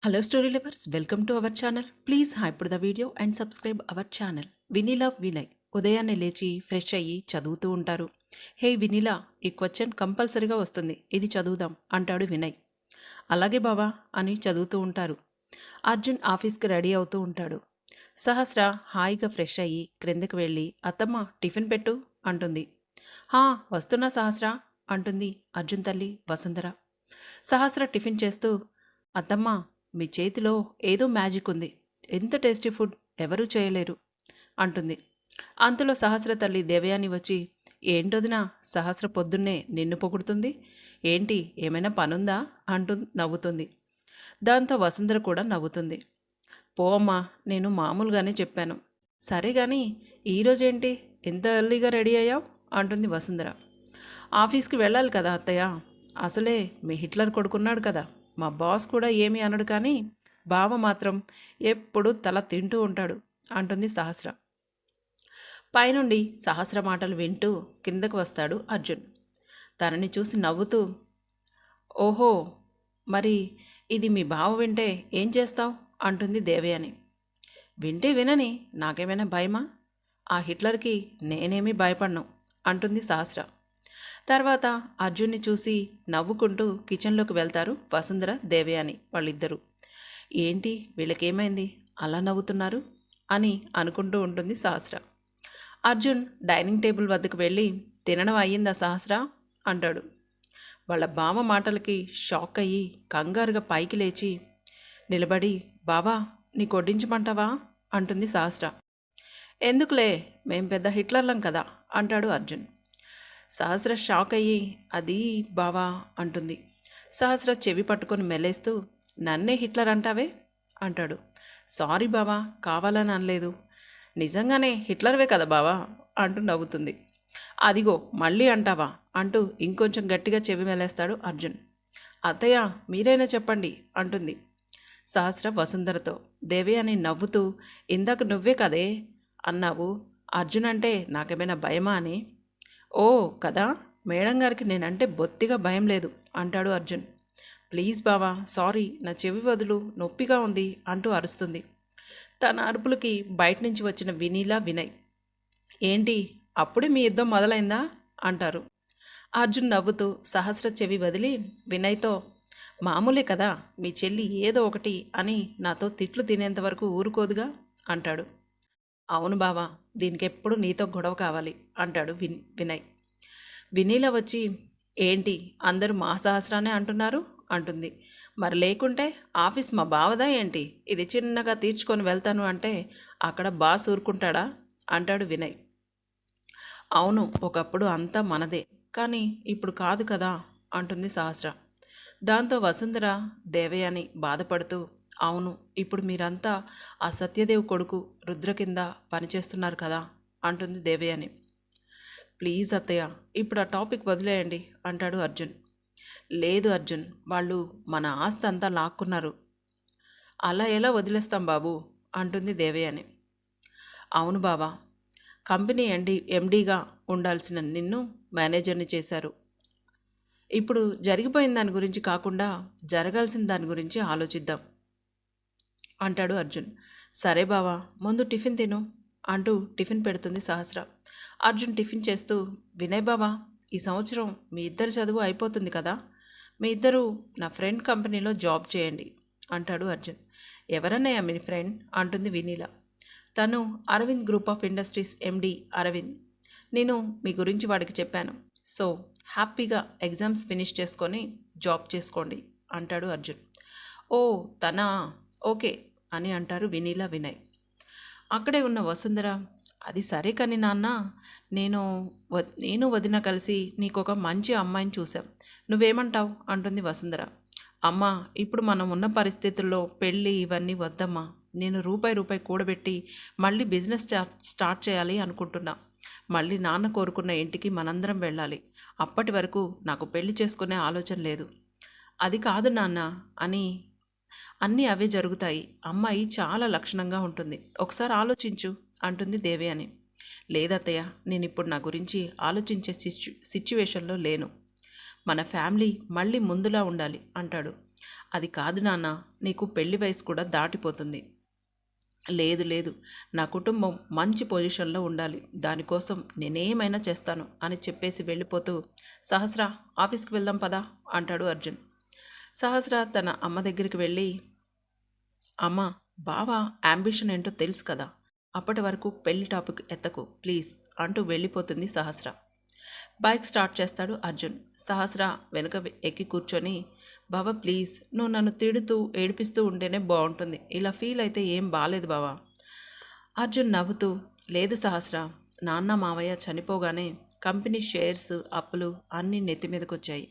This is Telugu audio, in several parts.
Hello story lovers, welcome to our channel. Please hype the video and subscribe our channel. Vinila Vinay ఉదయాన్నే లేచి ఫ్రెష్ అయ్యి చదువుతూ ఉంటారు. హే వినీలా, ఈ క్వశ్చన్ కంపల్సరీగా వస్తుంది, ఇది చదువుదాం అంటాడు వినయ్. అలాగే బావా అని చదువుతూ ఉంటారు. అర్జున్ ఆఫీస్కి రెడీ అవుతూ ఉంటాడు. సహస్ర హాయిగా ఫ్రెష్ అయ్యి క్రిందకి వెళ్ళి అత్తమ్మ టిఫిన్ పెట్టు అంటుంది. హా వస్తున్నా సహస్ర అంటుంది అర్జున్ తల్లి వసుంధర. సహస్ర టిఫిన్ చేస్తూ అత్తమ్మ మీ చేతిలో ఏదో మ్యాజిక్ ఉంది, ఎంత టేస్టీ ఫుడ్ ఎవరూ చేయలేరు అంటుంది. అంతలో సహస్ర తల్లి దేవయాని వచ్చి ఏంటొదినా సహస్ర పొద్దున్నే నిన్ను పొగుడుతుంది, ఏంటి ఏమైనా పనుందా అంటూ నవ్వుతుంది. దాంతో వసుంధర కూడా నవ్వుతుంది. పో అమ్మా, నేను మామూలుగానే చెప్పాను. సరే కానీ ఈరోజేంటి ఎంత ఎర్లీగా రెడీ అయ్యావు అంటుంది వసుంధర. ఆఫీస్కి వెళ్ళాలి కదా అత్తయ్య, అసలే మీ హిట్లర్ కొడుకున్నాడు కదా, మా బాస్ కూడా ఏమీ అనడు, కానీ బావ మాత్రం ఎప్పుడూ తల తింటూ ఉంటాడు అంటుంది సహస్ర. పైనుండి సహస్ర మాటలు వింటూ కిందకు వస్తాడు అర్జున్. తనని చూసి నవ్వుతూ ఓహో, మరి ఇది మీ బావ వింటే ఏం చేస్తావు అంటుంది దేవయాని. వింటే వినని, నాకేమైనా భయమా, ఆ హిట్లర్కి నేనేమీ భయపడను అంటుంది సహస్ర. తర్వాత అర్జున్ని చూసి నవ్వుకుంటూ కిచెన్లోకి వెళ్తారు వసుంధర దేవయాని వాళ్ళిద్దరూ. ఏంటి వీళ్ళకేమైంది అలా నవ్వుతున్నారు అని అనుకుంటూ ఉంటుంది సహస్ర. అర్జున్ డైనింగ్ టేబుల్ వద్దకు వెళ్ళి తినడం అయ్యిందా సహస్ర అంటాడు. వాళ్ళ బావ మాటలకి షాక్ అయ్యి కంగారుగా పైకి లేచి నిలబడి బావా నీకు వడ్డించమంటావా అంటుంది సహస్ర. ఎందుకులే, మేం పెద్ద హిట్లర్లం కదా అంటాడు అర్జున్. సహస్ర షాక్ అయ్యి అది బావా అంటుంది. సహస్ర చెవి పట్టుకొని మెల్లేస్తూ నన్నే హిట్లర్ అంటావే అంటాడు. సారీ బావా, కావాలని అనలేదు, నిజంగానే హిట్లర్వే కదా బావా అంటూ నవ్వుతుంది. అదిగో మళ్ళీ అంటావా అంటూ ఇంకొంచెం గట్టిగా చెవి మెలేస్తాడు అర్జున్. అత్తయ్య మీరైనా చెప్పండి అంటుంది సహస్ర వసుంధరతో. దేవయాని నవ్వుతూ ఇందాక నువ్వే కదే అన్నావు అర్జున్ అంటే నాకేమైనా భయమా అని. ఓ కదా, మేడం గారికి నేనంటే బొత్తిగా భయం లేదు అంటాడు అర్జున్. ప్లీజ్ బావా సారీ, నా చెవి వదులు, నొప్పిగా ఉంది అంటూ అరుస్తుంది. తన అరుపులకి బయట నుంచి వచ్చిన వినీలా వినయ్ ఏంటి అప్పుడే మీ యుద్ధం మొదలైందా అంటారు. అర్జున్ నవ్వుతూ సహస్ర చెవి వదిలి వినయ్తో మామూలే కదా, మీ చెల్లి ఏదో ఒకటి అని నాతో తిట్లు తినేంతవరకు ఊరుకోదుగా అంటాడు. అవును బావా, దీనికెప్పుడు నీతో గొడవ కావాలి అంటాడు వినయ్. వినీల వచ్చి ఏంటి అందరూ మా సహస్రానే అంటున్నారు అంటుంది. మరి లేకుంటే ఆఫీస్ మా బావదా ఏంటి, ఇది చిన్నగా తీర్చుకొని వెళ్తాను అంటే అక్కడ బాస్ ఊరుకుంటాడా అంటాడు వినయ్. అవును, ఒకప్పుడు అంతా మనదే, కానీ ఇప్పుడు కాదు కదా అంటుంది సహస్ర. దాంతో వసుంధర దేవయాని బాధపడుతూ అవును, ఇప్పుడు మీరంతా ఆ సత్యదేవ్ కొడుకు రుద్ర కింద పనిచేస్తున్నారు కదా అంటుంది దేవయాని. ప్లీజ్ అత్తయ్య ఇప్పుడు ఆ టాపిక్ వదిలేయండి అంటాడు అర్జున్. లేదు అర్జున్, వాళ్ళు మన ఆస్తి అంతా లాక్కున్నారు, అలా ఎలా వదిలేస్తాం బాబు అంటుంది దేవయాని. అవును బావా, కంపెనీ ఎండీగా ఉండాల్సిన నిన్ను మేనేజర్ని చేశారు, ఇప్పుడు జరిగిపోయిన దాని గురించి కాకుండా జరగాల్సిన దాని గురించి ఆలోచిద్దాం అంటాడు అర్జున్. సరే బావా, ముందు టిఫిన్ తిను అంటూ టిఫిన్ పెడుతుంది సహస్ర. అర్జున్ టిఫిన్ చేస్తూ వినయ్ బావా, ఈ సంవత్సరం మీ ఇద్దరు చదువు అయిపోతుంది కదా, మీ ఇద్దరు నా ఫ్రెండ్ కంపెనీలో జాబ్ చేయండి అంటాడు అర్జున్. ఎవరన్నయ్యా మీ ఫ్రెండ్ అంటుంది వినీల. తను Aravind group of industries MD Aravind, నేను మీ గురించి వాడికి చెప్పాను, సో హ్యాపీగా ఎగ్జామ్స్ ఫినిష్ చేసుకొని జాబ్ చేసుకోండి అంటాడు అర్జున్. ఓ తనా, ఓకే అని అంటారు వినీల వినయ్. అక్కడే ఉన్న వసుంధర అది సరే కానీ నాన్న, నేను నేను వదిన కలిసి నీకొక మంచి అమ్మాయిని చూసాం, నువ్వేమంటావు అంటుంది వసుంధర. అమ్మా, ఇప్పుడు మనం ఉన్న పరిస్థితుల్లో పెళ్ళి ఇవన్నీ వద్దమ్మా, నేను రూపాయి కూడబెట్టి మళ్ళీ బిజినెస్ స్టార్ట్ చేయాలి అనుకుంటున్నా, మళ్ళీ నాన్న కోరుకున్న ఇంటికి మనందరం వెళ్ళాలి, అప్పటి వరకు నాకు పెళ్లి చేసుకునే ఆలోచన లేదు. అది కాదు నాన్న అని, అన్నీ అవే జరుగుతాయి, అమ్మాయి చాలా లక్షణంగా ఉంటుంది, ఒకసారి ఆలోచించు అంటుంది దేవయాని. లేదత్తయ్య, నేను ఇప్పుడు నా గురించి ఆలోచించే సిచ్యువేషన్లో లేను, మన ఫ్యామిలీ మళ్ళీ ముందులా ఉండాలి అంటాడు. అది కాదు నాన్న, నీకు పెళ్లి వయసు కూడా దాటిపోతుంది. లేదు లేదు, నా కుటుంబం మంచి పొజిషన్లో ఉండాలి, దానికోసం నేనేమైనా చేస్తాను అని చెప్పేసి వెళ్ళిపోతూ, సహస్ర ఆఫీస్కి వెళ్దాం పదా అంటాడు అర్జున్. సహస్ర తన అమ్మ దగ్గరికి వెళ్ళి, అమ్మ, బావ అంబిషన్ ఏంటో తెలుసు కదా, అప్పటి వరకు పెళ్లి టాపిక్ ఎత్తకు ప్లీజ్ అంటూ వెళ్ళిపోతుంది సహస్ర. బైక్ స్టార్ట్ చేస్తాడు అర్జున్. సహస్ర వెనుక ఎక్కి కూర్చొని, బావా ప్లీజ్, నువ్వు నన్ను తిడుతూ ఏడిపిస్తూ ఉంటేనే బాగుంటుంది, ఇలా ఫీల్ అయితే ఏం బాలేదు బావా. అర్జున్ నవ్వుతూ, లేదు సహస్ర, నాన్న మావయ్య చనిపోగానే కంపెనీ షేర్స్ అప్పులు అన్నీ నెత్తి మీదకొచ్చాయి.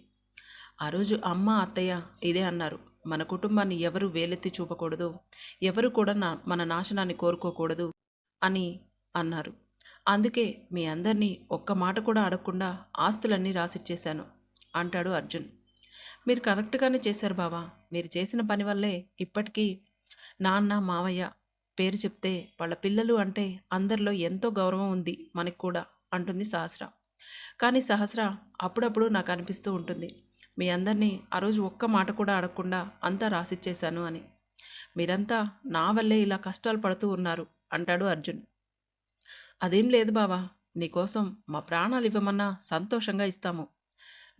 ఆ రోజు అమ్మ అత్తయ్య ఇదే అన్నారు, మన కుటుంబాన్ని ఎవరు వేలెత్తి చూపకూడదు, ఎవరు కూడా మన నాశనాన్ని కోరుకోకూడదు అని అన్నారు. అందుకే మీ అందరినీ ఒక్క మాట కూడా అడగకుండా ఆస్తులన్నీ రాసిచ్చేశాను అంటాడు అర్జున్. మీరు కరెక్ట్గానే చేశారు బావా, మీరు చేసిన పని వల్లే ఇప్పటికీ నాన్న మావయ్య పేరు చెప్తే వాళ్ళ పిల్లలు అంటే అందరిలో ఎంతో గౌరవం ఉంది మనకు కూడా అంటుంది సహస్ర. కానీ సహస్ర, అప్పుడప్పుడు నాకు అనిపిస్తూ ఉంటుంది, మీ అందరినీ ఆ రోజు ఒక్క మాట కూడా అడగకుండా అంతా రాసిచ్చేశాను అని. మీరంతా నా వల్లే ఇలా కష్టాలు పడుతూ ఉన్నారు అంటాడు అర్జున్. అదేం లేదు బావా, నీకోసం మా ప్రాణాలు ఇవ్వమన్నా సంతోషంగా ఇస్తాము.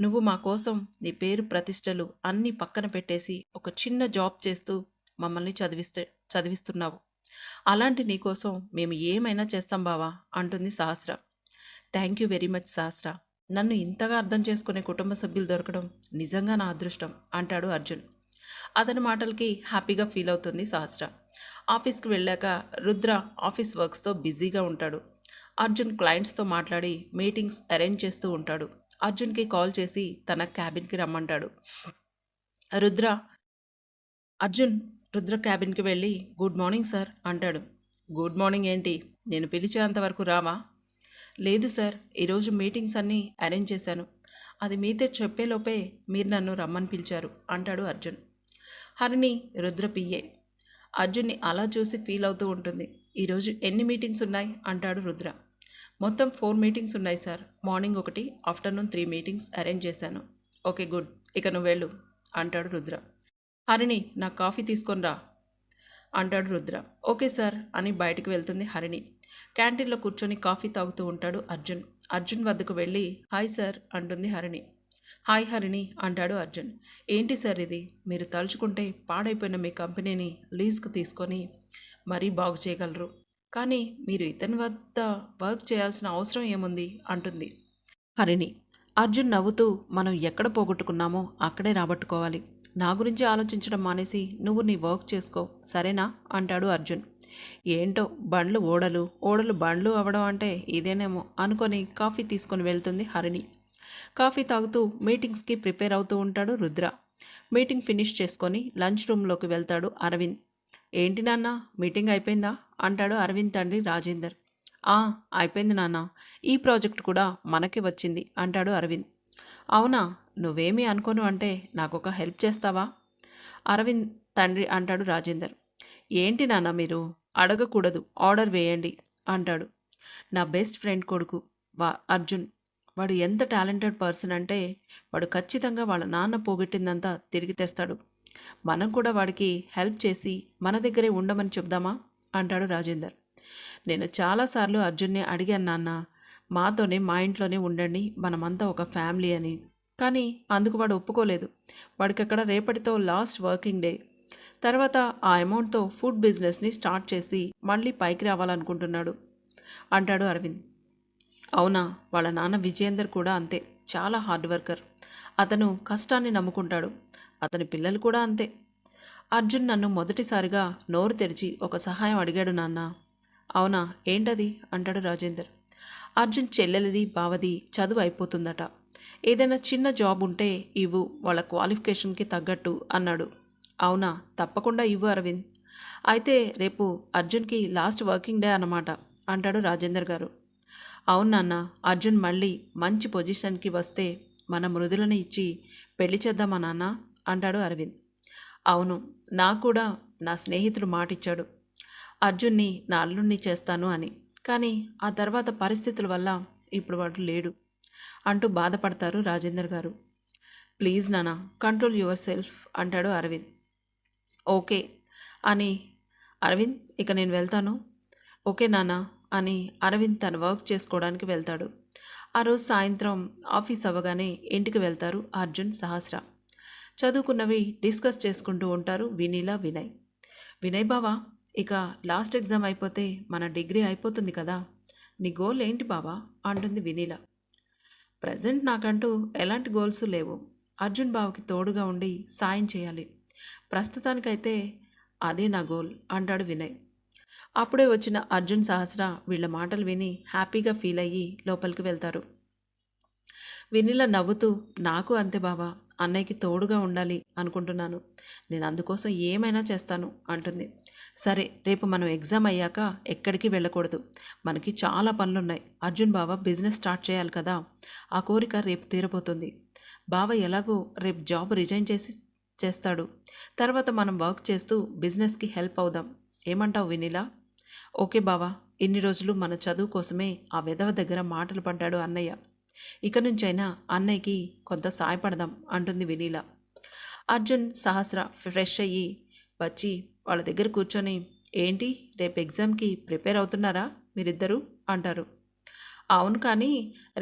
నువ్వు మా కోసం నీ పేరు ప్రతిష్టలు అన్నీ పక్కన పెట్టేసి ఒక చిన్న జాబ్ చేస్తూ మమ్మల్ని చదివిస్తున్నావు. అలాంటి నీకోసం మేము ఏమైనా చేస్తాం బావా అంటుంది సహస్ర. థ్యాంక్ యూ వెరీ మచ్ సహస్ర, నన్ను ఇంతగా అర్థం చేసుకునే కుటుంబ సభ్యులు దొరకడం నిజంగా నా అదృష్టం అంటాడు అర్జున్. అతని మాటలకి హ్యాపీగా ఫీల్ అవుతుంది సహస్ర. ఆఫీస్కి వెళ్ళాక రుద్ర ఆఫీస్ వర్క్స్తో బిజీగా ఉంటాడు. అర్జున్ క్లయింట్స్తో మాట్లాడి మీటింగ్స్ అరేంజ్ చేస్తూ ఉంటాడు. అర్జున్కి కాల్ చేసి తన క్యాబిన్కి రమ్మంటాడు. రుద్ర అర్జున్ రుద్ర క్యాబిన్కి వెళ్ళి, గుడ్ మార్నింగ్ సార్ అంటాడు. గుడ్ మార్నింగ్ ఏంటి, నేను పిలిచేంతవరకు రావా? లేదు సార్, ఈరోజు మీటింగ్స్ అన్నీ అరేంజ్ చేశాను, అది మీతో చెప్పేలోపే మీరు నన్ను రమ్మని పిలిచారు అంటాడు అర్జున్. హరిణి రుద్ర పిఏ. అర్జున్ని అలా చూసి ఫీల్ అవుతూ ఉంటుంది. ఈరోజు ఎన్ని మీటింగ్స్ ఉన్నాయి అంటాడు రుద్ర. మొత్తం 4 మీటింగ్స్ ఉన్నాయి sir, morning 1, afternoon 3 meetings arrange చేశాను. ఓకే గుడ్, ఇక నువ్వు వెళ్ళు అంటాడు రుద్ర. హరిణి, నాకు కాఫీ తీసుకొని రా అంటాడు రుద్ర. ఓకే సార్ అని బయటకు వెళ్తుంది హరిణి. క్యాంటీన్లో కూర్చొని కాఫీ తాగుతూ ఉంటాడు అర్జున్. అర్జున్ వద్దకు వెళ్ళి, హాయ్ సార్ అంటుంది హరిణి. హాయ్ హరిణి అంటాడు అర్జున్. ఏంటి సార్ ఇది, మీరు తలుచుకుంటే పాడైపోయిన మీ కంపెనీని లీజ్కు తీసుకొని మరీ బాగు చేయగలరు, కానీ మీరు ఇతని వద్ద వర్క్ చేయాల్సిన అవసరం ఏముంది అంటుంది హరిణి. అర్జున్ నవ్వుతూ, మనం ఎక్కడ పోగొట్టుకున్నామో అక్కడే రాబట్టుకోవాలి, నా గురించి ఆలోచించడం మానేసి నువ్వు నీ వర్క్ చేసుకో సరేనా అంటాడు అర్జున్. ఏంటో బండ్లు ఓడలు, ఓడలు బండ్లు అవ్వడం అంటే ఇదేనేమో అనుకొని కాఫీ తీసుకొని వెళ్తుంది హరిణి. కాఫీ తాగుతూ మీటింగ్స్కి ప్రిపేర్ అవుతూ ఉంటాడు రుద్ర. మీటింగ్ ఫినిష్ చేసుకొని లంచ్ రూమ్లోకి వెళ్తాడు అరవింద్. ఏంటి నాన్న, మీటింగ్ అయిపోయిందా అంటాడు అరవింద్ తండ్రి రాజేందర్. అయిపోయింది నాన్న, ఈ ప్రాజెక్ట్ కూడా మనకి వచ్చింది అంటాడు అరవింద్. అవునా, నువ్వేమీ అనుకోను అంటే నాకొక హెల్ప్ చేస్తావా అరవింద్ తండ్రి అంటాడు రాజేందర్. ఏంటి నాన్న మీరు, అడగకూడదు, ఆర్డర్ వేయండి అంటాడు. నా బెస్ట్ ఫ్రెండ్ కొడుకు అర్జున్, వాడు ఎంత టాలెంటెడ్ పర్సన్ అంటే వాడు ఖచ్చితంగా వాళ్ళ నాన్న పోగొట్టిందంతా తిరిగి తెస్తాడు. మనం కూడా వాడికి హెల్ప్ చేసి మన దగ్గరే ఉండమని చెప్దామా అంటాడు రాజేందర్. నేను చాలాసార్లు అర్జున్ని అడిగాను నాన్న, మాతోనే మా ఇంట్లోనే ఉండండి, మనమంతా ఒక ఫ్యామిలీ అని, కానీ అందుకు వాడు ఒప్పుకోలేదు. వాడికి అక్కడ రేపటితో లాస్ట్ వర్కింగ్ డే, తర్వాత ఆ అమౌంట్తో ఫుడ్ బిజినెస్ని స్టార్ట్ చేసి మళ్ళీ పైకి రావాలనుకుంటున్నాడు అంటాడు అరవింద్. అవునా, వాళ్ళ నాన్న విజయేందర్ కూడా అంతే, చాలా హార్డ్ వర్కర్, అతను కష్టాన్ని నమ్ముకుంటాడు, అతని పిల్లలు కూడా అంతే. అర్జున్ నన్ను మొదటిసారిగా నోరు తెరిచి ఒక సహాయం అడిగాడు నాన్న. అవునా, ఏంటది అంటాడు రాజేందర్. అర్జున్ చెల్లెలిది బావది చదువు అయిపోతుందట, ఏదైనా చిన్న జాబ్ ఉంటే ఇవ్వు, వాళ్ళ క్వాలిఫికేషన్కి తగ్గట్టు అన్నాడు. అవునా, తప్పకుండా ఇవ్వు అరవింద్. అయితే రేపు అర్జున్కి లాస్ట్ వర్కింగ్ డే అన్నమాట అంటాడు రాజేందర్ గారు. అవును నాన్న, అర్జున్ మళ్ళీ మంచి పొజిషన్కి వస్తే మన మృదులని ఇచ్చి పెళ్లి చేద్దామా నాన్న అంటాడు అరవింద్. అవును, నాకు కూడా నా స్నేహితుడు మాటిచ్చాడు అర్జున్ని నా అల్లుణ్ణి చేస్తాను అని, కానీ ఆ తర్వాత పరిస్థితుల వల్ల ఇప్పుడు వాడు లేడు అంటూ బాధపడతారు రాజేందర్ గారు. ప్లీజ్ నాన్న, కంట్రోల్ యువర్ సెల్ఫ్ అంటాడు అరవింద్. ఓకే అని అరవింద్, ఇక నేను వెళ్తాను. ఓకే నాన్న అని అరవింద్ తన వర్క్ చేసుకోవడానికి వెళ్తాడు. ఆ రోజు సాయంత్రం ఆఫీస్ అవ్వగానే ఇంటికి వెళ్తారు అర్జున్, సహస్ర. చదువుకున్నవి డిస్కస్ చేసుకుంటూ ఉంటారు వినీల, వినయ్. వినయ్ బావా, ఇక లాస్ట్ ఎగ్జామ్ అయిపోతే మన డిగ్రీ అయిపోతుంది కదా, నీ గోల్ ఏంటి బావా అంటుంది వినీల. ప్రజెంట్ నాకంటూ ఎలాంటి గోల్స్ లేవు. అర్జున్ బావకి తోడుగా ఉండి సాయం చేయాలి. ప్రస్తుతానికైతే అదే నా గోల్ అంటాడు వినయ్. అప్పుడే వచ్చిన అర్జున్, సహస్ర వీళ్ళ మాటలు విని హ్యాపీగా ఫీల్ అయ్యి లోపలికి వెళ్తారు. వినీల నవ్వుతూ, నాకు అంతే బావా, అన్నయ్యకి తోడుగా ఉండాలి అనుకుంటున్నాను. నేను అందుకోసం ఏమైనా చేస్తాను అంటుంది. సరే, రేపు మనం ఎగ్జామ్ అయ్యాక ఎక్కడికి వెళ్ళకూడదు. మనకి చాలా పనులున్నాయి. అర్జున్ బావ బిజినెస్ స్టార్ట్ చేయాలి కదా, ఆ కోరిక రేపు తీరబోతుంది. బావ ఎలాగో రేపు జాబ్ రిజైన్ చేస్తాడు. తర్వాత మనం వర్క్ చేస్తూ బిజినెస్కి హెల్ప్ అవుదాం. ఏమంటావు వినీలా? ఓకే బావా, ఇన్ని రోజులు మన చదువు కోసమే ఆ వెధవ దగ్గర మాటలు పడ్డాడు అన్నయ్య. ఇక నుంచైనా అన్నయ్యకి కొంత సాయపడదాం అంటుంది వినీల. అర్జున్, సహస్ర ఫ్రెష్ అయ్యి వచ్చి వాళ్ళ దగ్గర కూర్చొని, ఏంటి రేపు ఎగ్జామ్కి ప్రిపేర్ అవుతున్నారా మీరిద్దరూ అంటారు. అవును, కానీ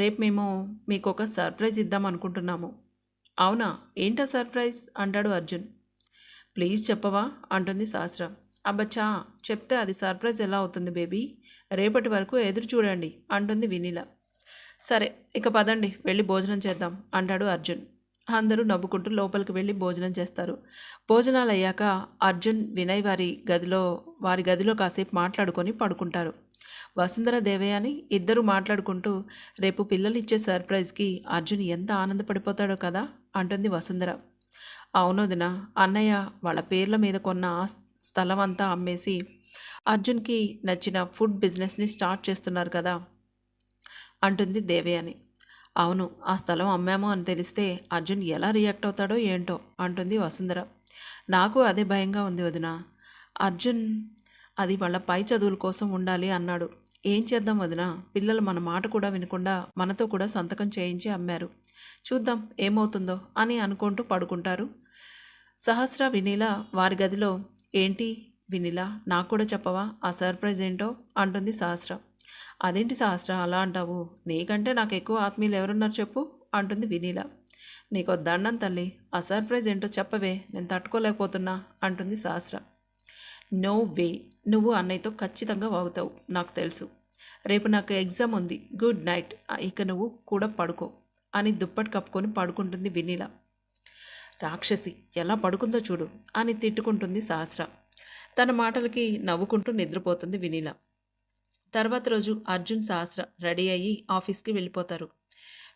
రేపు మేము మీకు ఒక సర్ప్రైజ్ ఇద్దాం అనుకుంటున్నాము. అవునా, ఏంటా సర్ప్రైజ్ అంటాడు అర్జున్. ప్లీజ్ చెప్పవా అంటుంది సహస్ర. అబ్బచ్చా, చెప్తే అది సర్ప్రైజ్ ఎలా అవుతుంది బేబీ, రేపటి వరకు ఎదురు చూడండి అంటుంది వినీల. సరే, ఇక పదండి వెళ్ళి భోజనం చేద్దాం అంటాడు అర్జున్. అందరూ నవ్వుకుంటూ లోపలికి వెళ్ళి భోజనం చేస్తారు. భోజనాలు అయ్యాక అర్జున్, వినయ్ వారి గదిలో కాసేపు మాట్లాడుకొని పడుకుంటారు. వసుంధర, దేవయాని ఇద్దరు మాట్లాడుకుంటూ, రేపు పిల్లలు ఇచ్చే సర్ప్రైజ్కి అర్జున్ ఎంత ఆనందపడిపోతాడో కదా అంటుంది వసుంధర. అవునోదిన, అన్నయ్య వాళ్ళ పేర్ల మీద కొన్న స్థలం అంతా అమ్మేసి అర్జున్కి నచ్చిన ఫుడ్ బిజినెస్ని స్టార్ట్ చేస్తున్నారు కదా అంటుంది దేవయాని. అవును, ఆ స్థలం అమ్మాము అని తెలిస్తే అర్జున్ ఎలా రియాక్ట్ అవుతాడో ఏంటో అంటుంది వసుంధర. నాకు అదే భయంగా ఉంది వదిన. అర్జున్ అది వాళ్ళ పై చదువుల కోసం ఉండాలి అన్నాడు. ఏం చేద్దాం వదిన, పిల్లలు మన మాట కూడా వినకుండా మనతో కూడా సంతకం చేయించి అమ్మారు. చూద్దాం ఏమవుతుందో అని అనుకుంటూ పడుకుంటారు. సహస్ర, వినీల వారి గదిలో, ఏంటి వినీల, నాకు కూడా చెప్పవా ఆ సర్ప్రైజ్ ఏంటో అంటుంది సహస్ర. అదేంటి సహస్ర అలా అంటావు, నీకంటే నాకు ఎక్కువ ఆత్మీయులు ఎవరున్నారు చెప్పు అంటుంది వినీల. నీకు దండం తల్లి, ఆ సర్ప్రైజ్ ఏంటో చెప్పవే, నేను తట్టుకోలేకపోతున్నా అంటుంది సహస్ర. నో వే, నువ్వు అన్నయ్యతో ఖచ్చితంగా వాగుతావు, నాకు తెలుసు. రేపు నాకు ఎగ్జామ్ ఉంది, గుడ్ నైట్, ఇక నువ్వు కూడా పడుకో అని దుప్పటి కప్పుకొని పడుకుంటుంది వినీల. రాక్షసి ఎలా పడుకుందో చూడు అని తిట్టుకుంటుంది సహస్ర. తన మాటలకి నవ్వుకుంటూ నిద్రపోతుంది వినీల. తర్వాత రోజు అర్జున్, సహస్ర రెడీ అయ్యి ఆఫీస్కి వెళ్ళిపోతారు.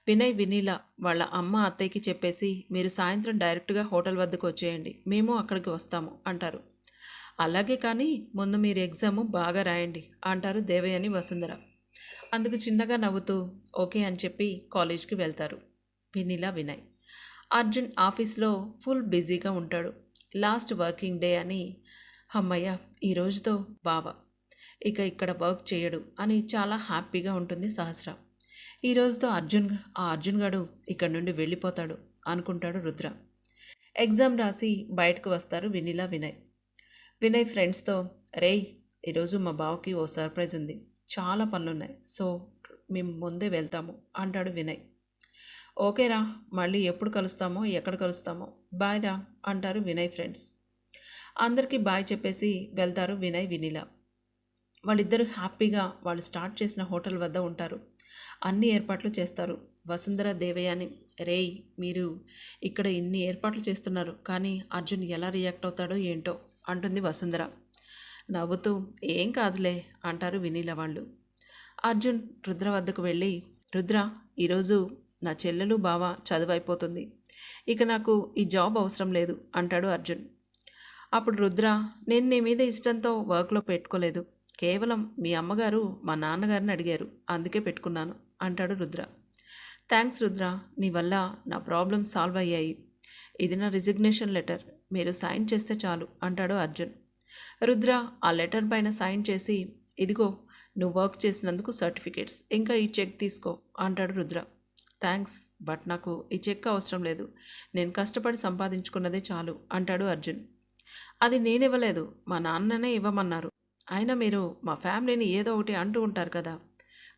వినయ్, వినీల వాళ్ళ అమ్మ, అత్తయ్యకి చెప్పేసి మీరు సాయంత్రం డైరెక్ట్గా హోటల్ వద్దకు వచ్చేయండి, మేము అక్కడికి వస్తాము అంటారు. అలాగే, కానీ ముందు మీరు ఎగ్జామ్ బాగా రాయండి అంటారు దేవయాని, వసుంధర. అందుకు చిన్నగా నవ్వుతూ ఓకే అని చెప్పి కాలేజ్కి వెళ్తారు వినీల, వినయ్. అర్జున్ ఆఫీస్లో ఫుల్ బిజీగా ఉంటాడు. లాస్ట్ వర్కింగ్ డే అని, అమ్మయ్య ఈ రోజుతో బావ ఇక ఇక్కడ వర్క్ చేయడు అని చాలా హ్యాపీగా ఉంటుంది సహస్ర. ఈ రోజుతో అర్జున్ గడు ఇక్కడ నుండి వెళ్ళిపోతాడు అనుకుంటాడు రుద్ర. ఎగ్జామ్ రాసి బయటకు వస్తారు వినీల, వినయ్. వినయ్ ఫ్రెండ్స్తో, రేయ్ ఈరోజు మా బావకి ఓ సర్ప్రైజ్ ఉంది, చాలా పనులున్నాయి, సో మేము ముందే వెళ్తాము అంటాడు వినయ్. ఓకేరా, మళ్ళీ ఎప్పుడు కలుస్తామో ఎక్కడ కలుస్తామో, బాయ్ రా అంటారు వినయ్ ఫ్రెండ్స్. అందరికీ బాయ్ చెప్పేసి వెళ్తారు వినయ్, వినీల. వాళ్ళిద్దరూ హ్యాపీగా వాళ్ళు స్టార్ట్ చేసిన హోటల్ వద్ద ఉంటారు. అన్ని ఏర్పాట్లు చేస్తారు. వసుంధర, దేవయాని, రేయ్ మీరు ఇక్కడ ఇన్ని ఏర్పాట్లు చేస్తున్నారు, కానీ అర్జున్ ఎలా రియాక్ట్ అవుతాడో ఏంటో అంటుంది వసుంధర. నవ్వుతూ ఏం కాదులే అంటారు వినీల వాళ్ళు. అర్జున్ రుద్ర వద్దకు వెళ్ళి, రుద్ర ఈరోజు నా చెల్లెలు, బావ చదువు అయిపోతుంది, ఇక నాకు ఈ జాబ్ అవసరం లేదు అంటాడు అర్జున్. అప్పుడు రుద్ర, నేను నీ మీద ఇష్టంతో వర్క్లో పెట్టుకోలేదు, కేవలం మీ అమ్మగారు మా నాన్నగారిని అడిగారు, అందుకే పెట్టుకున్నాను అంటాడు రుద్ర. థ్యాంక్స్ రుద్ర, నీ వల్ల నా ప్రాబ్లమ్స్ సాల్వ్ అయ్యాయి, ఇది నా రిజిగ్నేషన్ లెటర్, మీరు సైన్ చేస్తే చాలు అంటాడు అర్జున్. రుద్ర ఆ లెటర్ పైన సైన్ చేసి, ఇదిగో నువ్వు వర్క్ చేసినందుకు సర్టిఫికేట్స్, ఇంకా ఈ చెక్ తీసుకో అంటాడు రుద్ర. థ్యాంక్స్, బట్ నాకు ఈ చెక్ అవసరం లేదు. నేను కష్టపడి సంపాదించుకున్నదే చాలు అంటాడు అర్జున్. అది నేనివ్వలేదు, మా నాన్ననే ఇవ్వమన్నారు. అయినా మీరు మా ఫ్యామిలీని ఏదో ఒకటి అంటూ ఉంటారు కదా.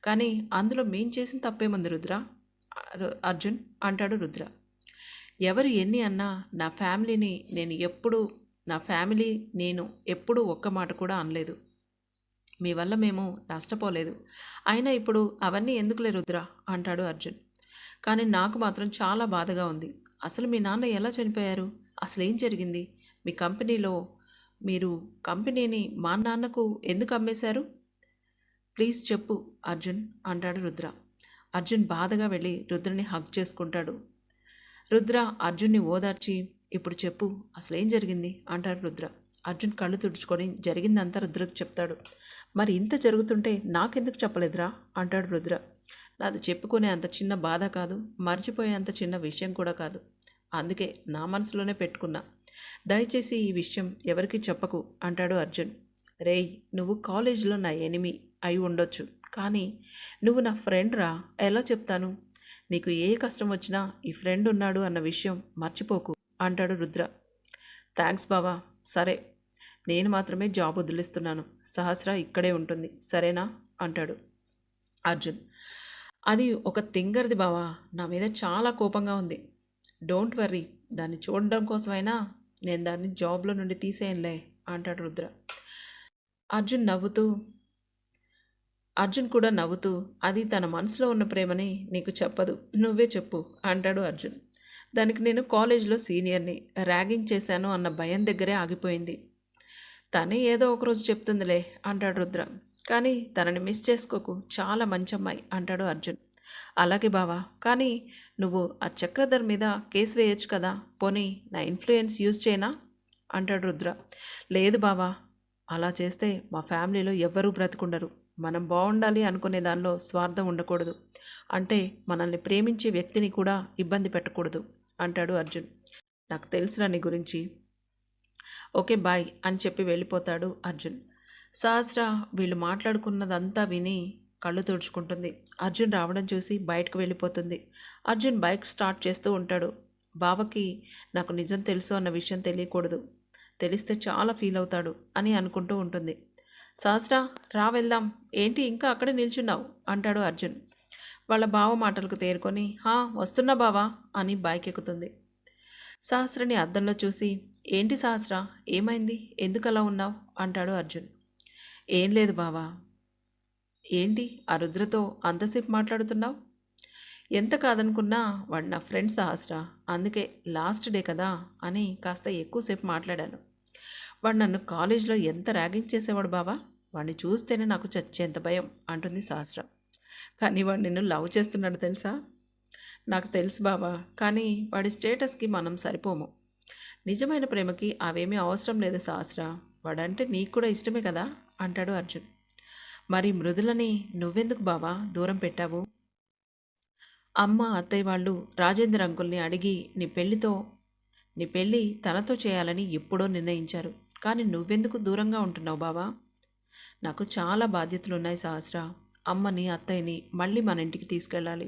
కానీ అందులో మేం చేసిన తప్పేముంది రుద్ర? అర్జున్ అంటాడు రుద్ర. ఎవరు ఎన్ని అన్నా నా ఫ్యామిలీ నేను ఎప్పుడూ ఒక్క మాట కూడా అనలేదు. మీ వల్ల మేము నష్టపోలేదు. అయినా ఇప్పుడు అవన్నీ ఎందుకులే రుద్ర అంటాడు అర్జున్. కానీ నాకు మాత్రం చాలా బాధగా ఉంది. అసలు మీ నాన్న ఎలా చనిపోయారు? అసలేం జరిగింది? మీ కంపెనీలో మీరు కంపెనీని మా నాన్నకు ఎందుకు అమ్మేశారు? ప్లీజ్ చెప్పు అర్జున్ అంటాడు రుద్ర. అర్జున్ బాధగా వెళ్ళి రుద్రని హగ్ చేసుకుంటాడు. రుద్ర అర్జున్ని ఓదార్చి, ఇప్పుడు చెప్పు అసలేం జరిగింది అంటాడు రుద్ర. అర్జున్ కళ్ళు తుడుచుకొని జరిగిందంతా రుద్రకు చెప్తాడు. మరి ఇంత జరుగుతుంటే నాకెందుకు చెప్పలేదురా అంటాడు రుద్ర. నాది చెప్పుకునే అంత చిన్న బాధ కాదు, మర్చిపోయే అంత చిన్న విషయం కూడా కాదు. అందుకే నా మనసులోనే పెట్టుకున్నా. దయచేసి ఈ విషయం ఎవరికీ చెప్పకు అంటాడు అర్జున్. రేయ్, నువ్వు కాలేజీలో నా ఎనిమి అయి ఉండొచ్చు, కానీ నువ్వు నా ఫ్రెండ్ రా, ఎలా చెప్తాను? నీకు ఏ కష్టం వచ్చినా ఈ ఫ్రెండ్ ఉన్నాడు అన్న విషయం మర్చిపోకు అంటాడు రుద్ర. థ్యాంక్స్ బావా. సరే, నేను మాత్రమే జాబ్ వదిలిస్తున్నాను. సహస్ర ఇక్కడే ఉంటుంది, సరేనా అంటాడు అర్జున్. అది ఒక తింగర్ది బావా, నా మీద చాలా కోపంగా ఉంది. డోంట్ వర్రీ, దాన్ని చూడడం కోసమైనా నేను దాన్ని జాబ్లో నుండి తీసేయనులే అంటాడు రుద్ర. అర్జున్ కూడా నవ్వుతూ, అది తన మనసులో ఉన్న ప్రేమని నీకు చెప్పదు, నువ్వే చెప్పు అంటాడు అర్జున్. దానికి నేను కాలేజీలో సీనియర్ని, ర్యాగింగ్ చేశాను అన్న భయం దగ్గరే ఆగిపోయింది. తనే ఏదో ఒకరోజు చెప్తుందిలే అంటాడు రుద్ర. కానీ తనని మిస్ చేసుకోకు, చాలా మంచి అమ్మాయి అంటాడు అర్జున్. అలాగే బావా, కానీ నువ్వు ఆ చక్రధర్ మీద కేసు వేయొచ్చు కదా, పోనీ నా ఇన్ఫ్లుయెన్స్ యూజ్ చేయనా అంటాడు రుద్ర. లేదు బావా, అలా చేస్తే మా ఫ్యామిలీలో ఎవ్వరూ బ్రతికుండరు. మనం బాగుండాలి అనుకునే దానిలో స్వార్థం ఉండకూడదు. అంటే మనల్ని ప్రేమించే వ్యక్తిని కూడా ఇబ్బంది పెట్టకూడదు అంటాడు అర్జున్. నాకు తెలుసురా నీ గురించి. ఓకే బాయ్ అని చెప్పి వెళ్ళిపోతాడు అర్జున్. సహస్ర వీళ్ళు మాట్లాడుకున్నదంతా విని కళ్ళు తుడుచుకుంటుంది. అర్జున్ రావడం చూసి బయటకు వెళ్ళిపోతుంది. అర్జున్ బైక్ స్టార్ట్ చేస్తూ ఉంటాడు. బావకి నాకు నిజం తెలుసు అన్న విషయం తెలియకూడదు, తెలిస్తే చాలా ఫీల్ అవుతాడు అని అనుకుంటూ ఉంటుంది. సహస్ర, రా వెళ్దాం, ఏంటి ఇంకా అక్కడే నిల్చున్నావు అంటాడు అర్జున్. వాళ్ళ బావ మాటలకు తేరుకొని, వస్తున్నా బావా అని బైక్ ఎక్కుతుంది. సహస్రని అద్దంలో చూసి, ఏంటి సహస్ర, ఏమైంది, ఎందుకు అలా ఉన్నావు అంటాడు అర్జున్. ఏం లేదు బావా. ఏంటి ఆ రుద్రతో అంతసేపు మాట్లాడుతున్నావు? ఎంత కాదనుకున్నా వాడు నా ఫ్రెండ్ సహస్ర, అందుకే లాస్ట్ డే కదా అని కాస్త ఎక్కువసేపు మాట్లాడాను. వాడు నన్ను కాలేజీలో ఎంత ర్యాగింగ్ చేసేవాడు బావా, వాడిని చూస్తేనే నాకు చచ్చేంత భయం అంటుంది సహస్ర. కానీ వాడు నిన్ను లవ్ చేస్తున్నాడు తెలుసా? నాకు తెలుసు బావా, కానీ వాడి స్టేటస్కి మనం సరిపోము. నిజమైన ప్రేమకి అవేమీ అవసరం లేదు సహస్ర, వాడంటే నీకు కూడా ఇష్టమే కదా అంటాడు అర్జున్. మరి మృదులని నువ్వెందుకు బావా దూరం పెట్టావు? అమ్మ అత్తయ్య వాళ్ళు రాజేంద్ర అంకుల్ని అడిగి నీ పెళ్ళి తనతో చేయాలని ఎప్పుడో నిర్ణయించారు. కానీ నువ్వెందుకు దూరంగా ఉంటున్నావు బావా? నాకు చాలా బాధ్యతలున్నాయి సహస్ర. అమ్మని అత్తయ్యని మళ్ళీ మన ఇంటికి తీసుకెళ్ళాలి,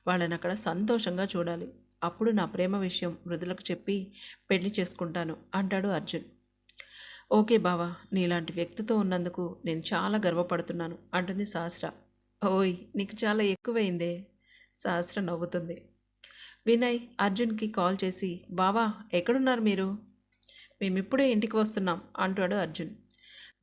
వాళ్ళని అక్కడ సంతోషంగా చూడాలి. అప్పుడు నా ప్రేమ విషయం మృదులకు చెప్పి పెళ్లి చేసుకుంటాను అంటాడు అర్జున్. ఓకే బావా, నీలాంటి వ్యక్తితో ఉన్నందుకు నేను చాలా గర్వపడుతున్నాను అంటుంది సహస్ర. ఓయ్, నీకు చాలా ఎక్కువైందే. సహస్ర నవ్వుతుంది. వినయ్ అర్జున్కి కాల్ చేసి, బావా ఎక్కడున్నారు మీరు? మేమిప్పుడే ఇంటికి వస్తున్నాం అంటాడు అర్జున్.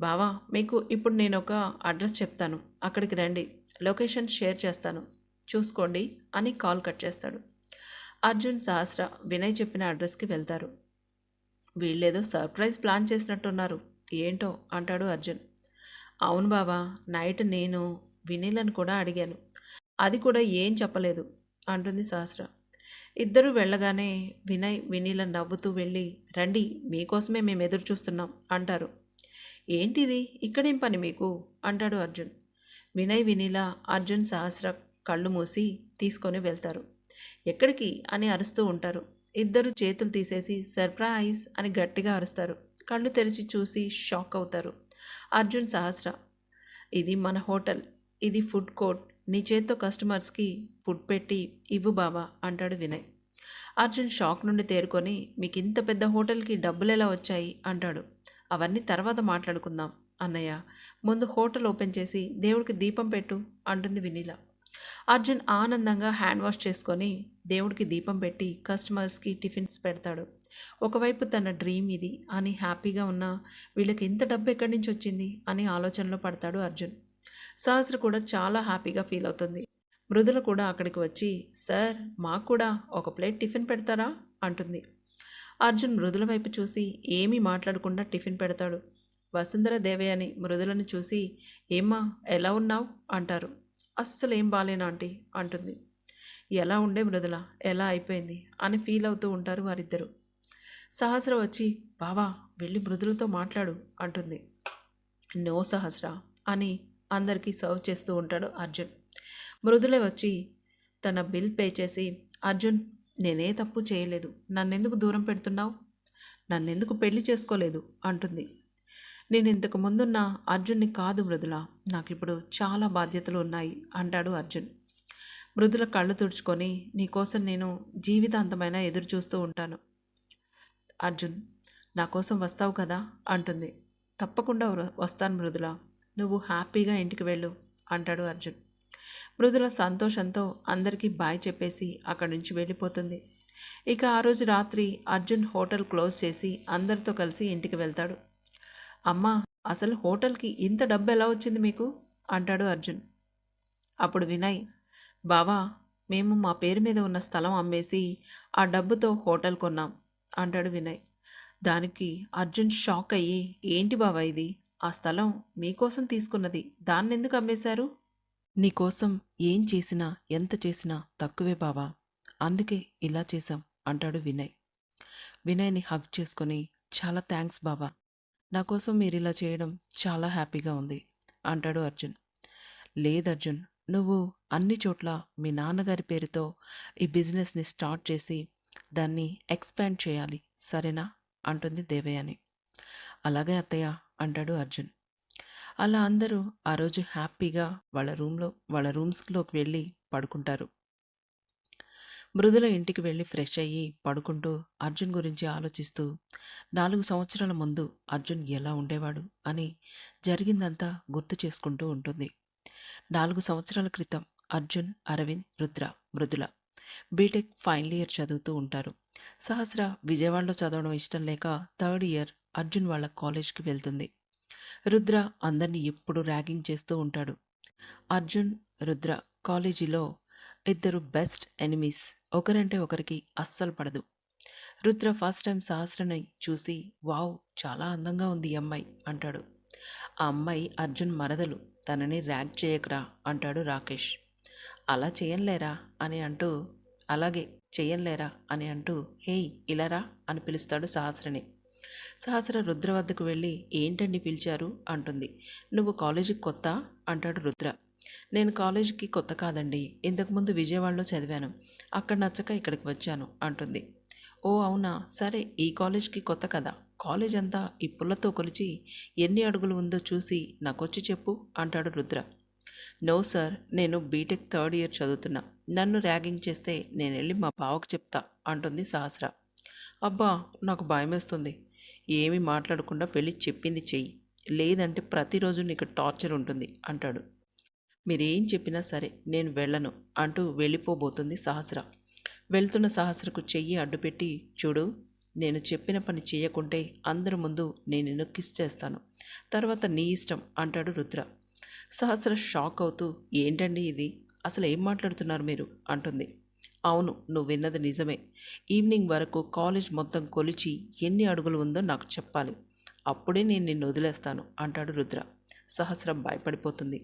బావా, మీకు ఇప్పుడు నేను ఒక అడ్రస్ చెప్తాను, అక్కడికి రండి, లొకేషన్ షేర్ చేస్తాను, చూసుకోండి అని కాల్ కట్ చేస్తాడు. అర్జున్ సహస్ర వినయ్ చెప్పిన అడ్రస్కి వెళ్తారు. వీళ్ళేదో సర్ప్రైజ్ ప్లాన్ చేసినట్టున్నారు, ఏంటో అంటాడు అర్జున్. అవును బావా, నైట్ నేను వినీలను కూడా అడిగాను, అది కూడా ఏం చెప్పలేదు అంటుంది సహస్ర. ఇద్దరూ వెళ్ళగానే వినయ్ వినీల నవ్వుతూ వెళ్ళి, రండి, మీకోసమే మేము ఎదురు చూస్తున్నాం అంటారు. ఏంటిది, ఇక్కడేం పని మీకు అంటాడు అర్జున్. వినయ్ వినీల అర్జున్ సహస్ర కళ్ళు మూసి తీసుకొని వెళ్తారు. ఎక్కడికి అని అరుస్తూ ఉంటారు. ఇద్దరు చేతులు తీసేసి సర్ప్రైజ్ అని గట్టిగా అరుస్తారు. కళ్ళు తెరిచి చూసి షాక్ అవుతారు. అర్జున్ సహస్ర, ఇది మన హోటల్, ఇది ఫుడ్ కోర్ట్, నీ చేత్తో కస్టమర్స్కి ఫుడ్ పెట్టి ఇవ్వు బావా అంటాడు వినయ్. అర్జున్ షాక్ నుండి తేరుకొని మీకు ఇంత పెద్ద హోటల్కి డబ్బులు ఎలా వచ్చాయి అంటాడు. అవన్నీ తర్వాత మాట్లాడుకుందాం అన్నయ్య, ముందు హోటల్ ఓపెన్ చేసి దేవుడికి దీపం పెట్టు అంటుంది వినీల. అర్జున్ ఆనందంగా హ్యాండ్ వాష్ చేసుకొని దేవుడికి దీపం పెట్టి కస్టమర్స్కి టిఫిన్స్ పెడతాడు. ఒకవైపు తన డ్రీమ్ ఇది అని హ్యాపీగా ఉన్నా వీళ్ళకి ఇంత డబ్బు ఎక్కడి నుంచి వచ్చింది అని ఆలోచనలో పడతాడు అర్జున్. సహస్ర కూడా చాలా హ్యాపీగా ఫీల్ అవుతుంది. మృదుల కూడా అక్కడికి వచ్చి సార్ మాకు కూడా ఒక ప్లేట్ టిఫిన్ పెడతారా అంటుంది. అర్జున్ మృదుల వైపు చూసి ఏమీ మాట్లాడకుండా టిఫిన్ పెడతాడు. వసుంధర దేవయాని మృదులను చూసి ఏమ్మా ఎలా ఉన్నావు అంటారు. అస్సలు ఏం బాలేనా ఆంటీ అంటుంది. ఎలా ఉండే మృదుల ఎలా అయిపోయింది అని ఫీల్ అవుతూ ఉంటారు వారిద్దరూ. సహస్ర వచ్చి బావా వెళ్ళి మృదులతో మాట్లాడు అంటుంది. నో సహస్ర అని అందరికీ సర్వ్ చేస్తూ ఉంటాడు అర్జున్. మృదులే వచ్చి తన బిల్ పే చేసి అర్జున్ నేనే తప్పు చేయలేదు, నన్నెందుకు దూరం పెడుతున్నావు, నన్నెందుకు పెళ్లి చేసుకోలేదు అంటుంది. నేను ఇంతకు ముందున్న అర్జున్ని కాదు మృదుల, నాకిప్పుడు చాలా బాధ్యతలు ఉన్నాయి అంటాడు అర్జున్. మృదుల కళ్ళు తుడుచుకొని నీకోసం నేను జీవితాంతమైన ఎదురు చూస్తూ ఉంటాను అర్జున్, నా కోసం వస్తావు కదా అంటుంది. తప్పకుండా వస్తాను మృదుల, నువ్వు హ్యాపీగా ఇంటికి వెళ్ళు అంటాడు అర్జున్. మృదుల సంతోషంతో అందరికీ బాయ్ చెప్పేసి అక్కడి నుంచి వెళ్ళిపోతుంది. ఇక ఆ రోజు రాత్రి అర్జున్ హోటల్ క్లోజ్ చేసి అందరితో కలిసి ఇంటికి వెళ్తాడు. అమ్మా అసలు హోటల్కి ఇంత డబ్బు ఎలా వచ్చింది మీకు అంటాడు అర్జున్. అప్పుడు వినయ్ బావా మేము మా పేరు మీద ఉన్న స్థలం అమ్మేసి ఆ డబ్బుతో హోటల్ కొన్నాం అంటాడు వినయ్. దానికి అర్జున్ షాక్ అయ్యి ఏంటి బావా ఇది, ఆ స్థలం మీకోసం తీసుకున్నది, దాన్ని ఎందుకు అమ్మేశారు, నీకోసం ఏం చేసినా ఎంత చేసినా తక్కువే బావా, అందుకే ఇలా చేశాం అంటాడు వినయ్. వినయ్ని హగ్ చేసుకొని చాలా థ్యాంక్స్ బావా, నా కోసం మీరు ఇలా చేయడం చాలా హ్యాపీగా ఉంది అంటాడు అర్జున్. లేదర్జున్, నువ్వు అన్ని చోట్ల మీ నాన్నగారి పేరుతో ఈ బిజినెస్ని స్టార్ట్ చేసి దాన్ని ఎక్స్పాండ్ చేయాలి సరేనా అంటుంది దేవయాని. అలాగే అత్తయ్య అంటాడు అర్జున్. అలా అందరూ ఆ రోజు హ్యాపీగా వాళ్ళ రూమ్స్లోకి వెళ్ళి పడుకుంటారు. మృదుల ఇంటికి వెళ్ళి ఫ్రెష్ అయ్యి పడుకుంటూ అర్జున్ గురించి ఆలోచిస్తూ 4 సంవత్సరాల ముందు అర్జున్ ఎలా ఉండేవాడు అని జరిగిందంతా గుర్తు చేసుకుంటూ ఉంటుంది. 4 సంవత్సరాల క్రితం Arjun, Aravind, Mrudula BTech final year చదువుతూ ఉంటారు. సహస్ర విజయవాడలో చదవడం ఇష్టం లేక 3rd ఇయర్ అర్జున్ వాళ్ళ కాలేజ్కి వెళ్తుంది. రుద్ర అందరినీ ఎప్పుడు ర్యాగింగ్ చేస్తూ ఉంటాడు. అర్జున్, రుద్ర కాలేజీలో ఇద్దరు బెస్ట్ ఎనిమీస్, ఒకరంటే ఒకరికి అస్సలు పడదు. రుద్ర ఫస్ట్ టైం సహస్రని చూసి వావ్ చాలా అందంగా ఉంది ఈ అమ్మాయి అంటాడు. ఆ అమ్మాయి అర్జున్ మరదలు, తనని ర్యాగ్ చేయకరా అంటాడు రాకేష్. అలా చెయ్యంలేరా అని అంటూ అలాగే చెయ్యంలేరా అని అంటూ హేయ్ ఇలారా అని పిలుస్తాడు సహస్రని. సహస్ర రుద్ర వద్దకు వెళ్ళి ఏంటండి పిలిచారు అంటుంది. నువ్వు కాలేజీకి కొత్త అంటాడు రుద్ర. నేను కాలేజీకి కొత్త కాదండి, ఇంతకుముందు విజయవాడలో చదివాను, అక్కడ నచ్చక ఇక్కడికి వచ్చాను అంటుంది. ఓ అవునా, సరే ఈ కాలేజ్కి కొత్త కదా, కాలేజ్ అంతా ఈ పుల్లతో కొలిచి ఎన్ని అడుగులు ఉందో చూసి నాకొచ్చి చెప్పు అంటాడు రుద్ర. నో సార్, నేను బీటెక్ 3rd ఇయర్ చదువుతున్నా, నన్ను ర్యాగింగ్ చేస్తే నేను వెళ్ళి మా బావకు చెప్తా అంటుంది సహస్ర. అబ్బా నాకు భయమేస్తుంది, ఏమీ మాట్లాడకుండా వెళ్ళి చెప్పింది చెయ్యి, లేదంటే ప్రతిరోజు నీకు టార్చర్ ఉంటుంది అంటాడు. మీరేం చెప్పినా సరే నేను వెళ్ళను అంటూ వెళ్ళిపోబోతుంది సహస్ర. వెళ్తున్న సహస్రకు చెయ్యి అడ్డుపెట్టి చూడు, నేను చెప్పిన పని చేయకుంటే అందరి ముందు నేను నిన్ను కిస్ చేస్తాను, తర్వాత నీ ఇష్టం అంటాడు రుద్ర. సహస్ర షాక్ అవుతూ ఏంటండి ఇది, అసలు ఏం మాట్లాడుతున్నారు మీరు అంటుంది. అవును నువ్వు విన్నది నిజమే, ఈవినింగ్ వరకు కాలేజ్ మొత్తం కొలిచి ఎన్ని అడుగులు ఉందో నాకు చెప్పాలి, అప్పుడే నేను నిన్ను వదిలేస్తాను అంటాడు రుద్ర. సహస్ర భయపడిపోతుంది.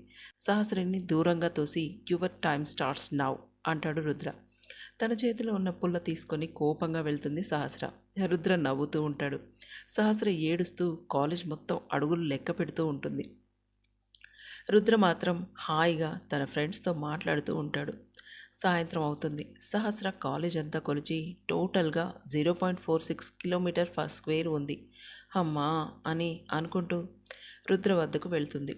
సహస్రని దూరంగా తోసి యువర్ టైమ్ స్టార్ట్స్ నౌ అంటాడు రుద్ర. తన చేతిలో ఉన్న పుల్ల తీసుకొని కోపంగా వెళ్తుంది సహస్ర. రుద్ర నవ్వుతూ ఉంటాడు. సహస్ర ఏడుస్తూ కాలేజ్ మొత్తం అడుగులు లెక్క పెడుతూ ఉంటుంది. రుద్ర మాత్రం హాయిగా తన ఫ్రెండ్స్తో మాట్లాడుతూ ఉంటాడు. సాయంత్రం అవుతుంది. సహస్ర కాలేజ్ అంతా కొలిచి టోటల్గా 0.46 కిలోమీటర్ పర్ స్క్వేర్ ఉంది. అమ్మా అని అనుకుంటూ రుద్ర వద్దకు వెళ్తుంది.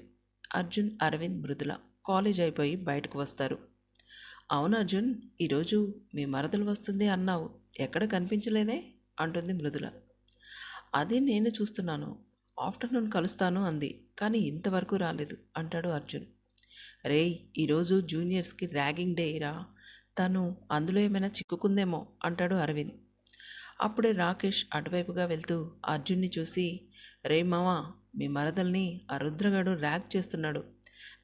అర్జున్, అరవింద్, మృదుల కాలేజ్ అయిపోయి బయటకు వస్తారు. అవును అర్జున్, ఈరోజు మీ మరదలు వస్తుంది అన్నావు, ఎక్కడ కనిపించలేదే అంటుంది మృదుల. అది నేను చూస్తున్నాను. ఆఫ్టర్నూన్ కలుస్తాను అంది, కానీ ఇంతవరకు రాలేదు అంటాడు అర్జున్. రేయ్, ఈరోజు జూనియర్స్కి ర్యాగింగ్ డే రా, తను అందులో ఏమైనా చిక్కుకుందేమో అంటాడు అరవింద్. అప్పుడే రాకేష్ అటువైపుగా వెళ్తూ అర్జున్ని చూసి, రే మావా, మీ మరదల్ని ఆ రుద్రగాడు ర్యాగ్ చేస్తున్నాడు.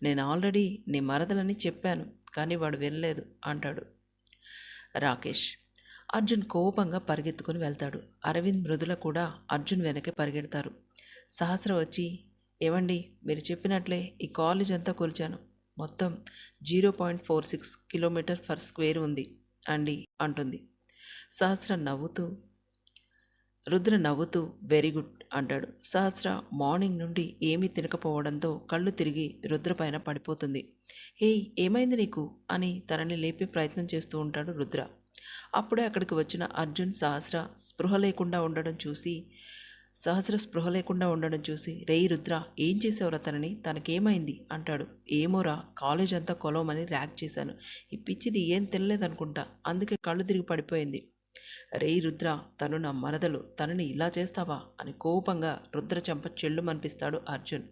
నేను ఆల్రెడీ నీ మరదలని చెప్పాను, కానీ వాడు వినలేదు అంటాడు రాకేష్. అర్జున్ కోపంగా పరిగెత్తుకుని వెళ్తాడు. అరవింద్, మృదుల కూడా అర్జున్ వెనకే పరిగెడతారు. సహస్ర వచ్చి, ఏవండి, మీరు చెప్పినట్లే ఈ కాలేజ్ అంతా కొలిచాను, మొత్తం 0.46 కిలోమీటర్ ఫర్ స్క్వేర్ ఉంది అండి అంటుంది. రుద్ర నవ్వుతూ వెరీ గుడ్ అంటాడు. సహస్ర మార్నింగ్ నుండి ఏమీ తినకపోవడంతో కళ్ళు తిరిగి రుద్ర పైన పడిపోతుంది. హేయ్, ఏమైంది నీకు అని తనని లేపే ప్రయత్నం చేస్తూ ఉంటాడు రుద్ర. అప్పుడే అక్కడికి వచ్చిన అర్జున్ స్పృహ లేకుండా ఉండడం చూసి రేయ్ రుద్ర, ఏం చేసేవరా తనని, తనకేమైంది అంటాడు. ఏమోరా, కాలేజ్ అంతా కొలవమని ర్యాక్ చేశాను, ఈ పిచ్చిది ఏం తినలేదనుకుంటా, అందుకే కళ్ళు తిరిగి పడిపోయింది. రేయ్ రుద్ర, తను నా మరదలు, తనని ఇలా చేస్తావా అని కోపంగా రుద్ర చెంప చెల్లుమనిపిస్తాడు అర్జున్.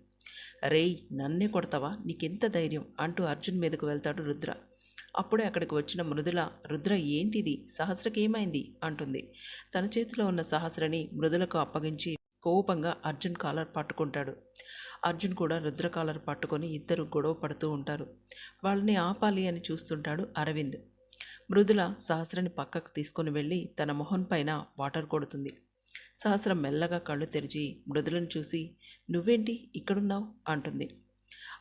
రేయ్, నన్నే కొడతావా, నీకెంత ధైర్యం అంటూ అర్జున్ మీదకు వెళ్తాడు రుద్ర. అప్పుడే అక్కడికి వచ్చిన మృదుల, రుద్ర ఏంటిది, సహస్రకి ఏమైంది అంటుంది. తన చేతిలో ఉన్న సహస్రని మృదులకు అప్పగించి కోపంగా అర్జున్ కాలర్ పట్టుకుంటాడు. అర్జున్ కూడా రుద్ర కాలర్ పట్టుకొని ఇద్దరు గొడవ పడుతూ ఉంటారు. వాళ్ళని ఆపాలి అని చూస్తుంటాడు అరవింద్. మృదుల సహస్రని పక్కకు తీసుకొని వెళ్ళి తన మొహం పైన వాటర్ కొడుతుంది. సహస్ర మెల్లగా కళ్ళు తెరిచి మృదులను చూసి, నువ్వేంటి ఇక్కడున్నావు అంటుంది.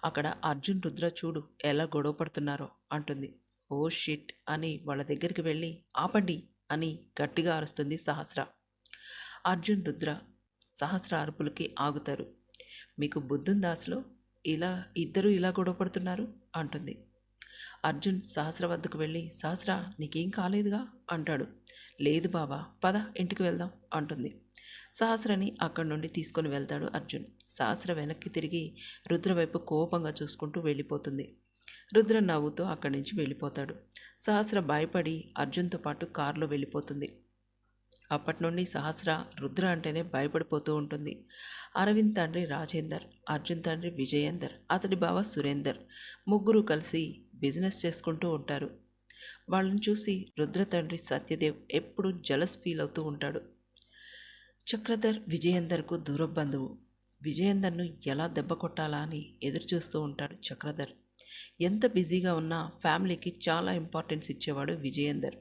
అక్కడ అర్జున్, రుద్ర చూడు ఎలా గొడవ పడుతున్నారో అంటుంది. ఓ షిట్ అని వాళ్ళ దగ్గరికి వెళ్ళి ఆపండి అని గట్టిగా అరుస్తుంది సహస్ర. అర్జున్, రుద్ర సహస్ర అరుపులకి ఆగుతారు. మీకు బుద్ధుందాసులో ఇద్దరు ఇలా గొడవ పడుతున్నారు అంటుంది. అర్జున్ సహస్ర వద్దకు వెళ్ళి, సహస్ర, నీకేం కాలేదుగా అంటాడు. లేదు బావా, పద ఇంటికి వెళ్దాం అంటుంది. సహస్రని అక్కడి నుండి తీసుకొని వెళ్తాడు అర్జున్. సహస్ర వెనక్కి తిరిగి రుద్ర వైపు కోపంగా చూసుకుంటూ వెళ్ళిపోతుంది. రుద్ర నవ్వుతూ అక్కడి నుంచి వెళ్ళిపోతాడు. సహస్ర భయపడి అర్జున్తో పాటు కారులో వెళ్ళిపోతుంది. అప్పటి నుండి సహస్ర రుద్ర అంటేనే భయపడిపోతూ ఉంటుంది. అరవింద్ తండ్రి రాజేందర్, అర్జున్ తండ్రి విజయేందర్, అతడి బావ సురేందర్ ముగ్గురు కలిసి బిజినెస్ చేసుకుంటూ ఉంటారు. వాళ్ళని చూసి రుద్ర తండ్రి సత్యదేవ్ ఎప్పుడూ జలస్ ఫీల్ అవుతూ ఉంటాడు. చక్రధర్ విజయేందర్కు దూర బంధువు. విజయేందర్ను ఎలా దెబ్బ కొట్టాలా అని ఎదురు చూస్తూ ఉంటాడు చక్రధర్. ఎంత బిజీగా ఉన్నా ఫ్యామిలీకి చాలా ఇంపార్టెన్స్ ఇచ్చేవాడు విజయేందర్.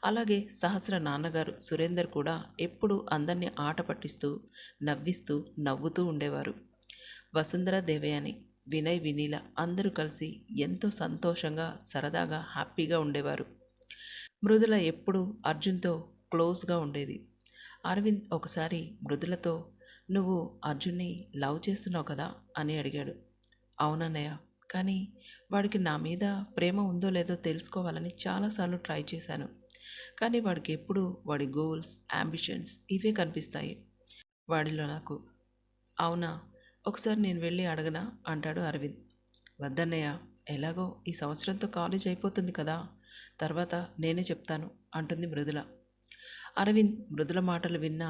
అలాగే సహస్ర నాన్నగారు సురేందర్ కూడా ఎప్పుడూ అందరినీ ఆట పట్టిస్తూ నవ్వుతూ ఉండేవారు. వసుంధర, దేవయాని, వినయ్, వినీల అందరూ కలిసి ఎంతో సంతోషంగా, సరదాగా, హ్యాపీగా ఉండేవారు. మృదుల ఎప్పుడూ అర్జున్తో క్లోజ్గా ఉండేది. అరవింద్ ఒకసారి మృదులతో, నువ్వు అర్జున్ని లవ్ చేస్తున్నావు కదా అని అడిగాడు. అవునన్నయ్య, కానీ వాడికి నా మీద ప్రేమ ఉందో లేదో తెలుసుకోవాలని చాలాసార్లు ట్రై చేశాను, కానీ వాడికి ఎప్పుడూ వాడి గోల్స్, అంబిషన్స్ ఇవే కనిపిస్తాయి వాడిలో నాకు. అవునా, ఒకసారి నేను వెళ్ళి అడగనా అంటాడు అరవింద్. వద్దన్నయ్య, ఎలాగో ఈ సంవత్సరంతో కాలేజ్ అయిపోతుంది కదా, తర్వాత నేనే చెప్తాను అంటుంది మృదుల. అరవింద్ మృదుల మాటలు విన్న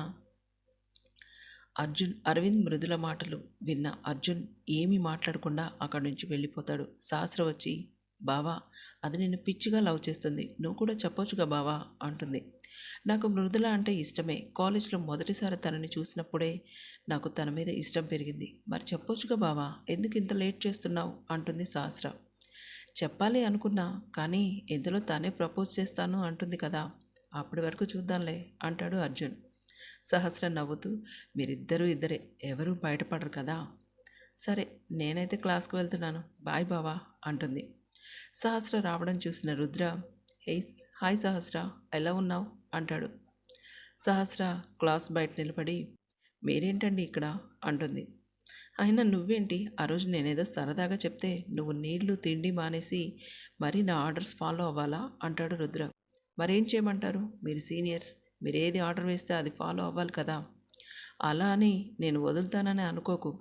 అర్జున్ ఏమీ మాట్లాడకుండా అక్కడి నుంచి వెళ్ళిపోతాడు. సహస్ర వచ్చి, బావా, అది నిన్ను పిచ్చిగా లవ్ చేస్తుంది, నువ్వు కూడా చెప్పొచ్చుగా బావా అంటుంది. నాకు మృదుల అంటే ఇష్టమే, కాలేజ్లో మొదటిసారి తనని చూసినప్పుడే నాకు తన మీద ఇష్టం పెరిగింది, మరి చెప్పొచ్చుగా బావా, ఎందుకు ఇంత లేట్ చేస్తున్నావు అంటుంది సహస్ర. చెప్పాలి అనుకున్నా, కానీ ఇంతలో తానే ప్రపోజ్ చేస్తాను అంటుంది కదా, అప్పటి వరకు చూద్దాంలే అంటాడు అర్జున్. సహస్ర నవ్వుతూ, మీరిద్దరూ ఇద్దరే, ఎవరూ బయటపడరు కదా, సరే నేనైతే క్లాస్కి వెళ్తున్నాను, బాయ్ బావా అంటుంది. సహస్ర రావడం చూసిన రుద్ర, హాయ్ సహస్ర, ఎలా ఉన్నావు అంటాడు. సహస్ర క్లాస్ బయట నిలబడి, మీరేంటండి ఇక్కడ అంటుంది. అయినా నువ్వేంటి, ఆ రోజు నేనేదో సరదాగా చెప్తే నువ్వు నీళ్లు తిండి మానేసి మరీ నా ఆర్డర్స్ ఫాలో అవ్వాలా అంటాడు రుద్ర. మరేం చేయమంటారు, మీరు సీనియర్స్, మీరు ఏది ఆర్డర్ వేస్తే అది ఫాలో అవ్వాలి కదా, అలా అని నేను వదులుతానని అనుకోకు,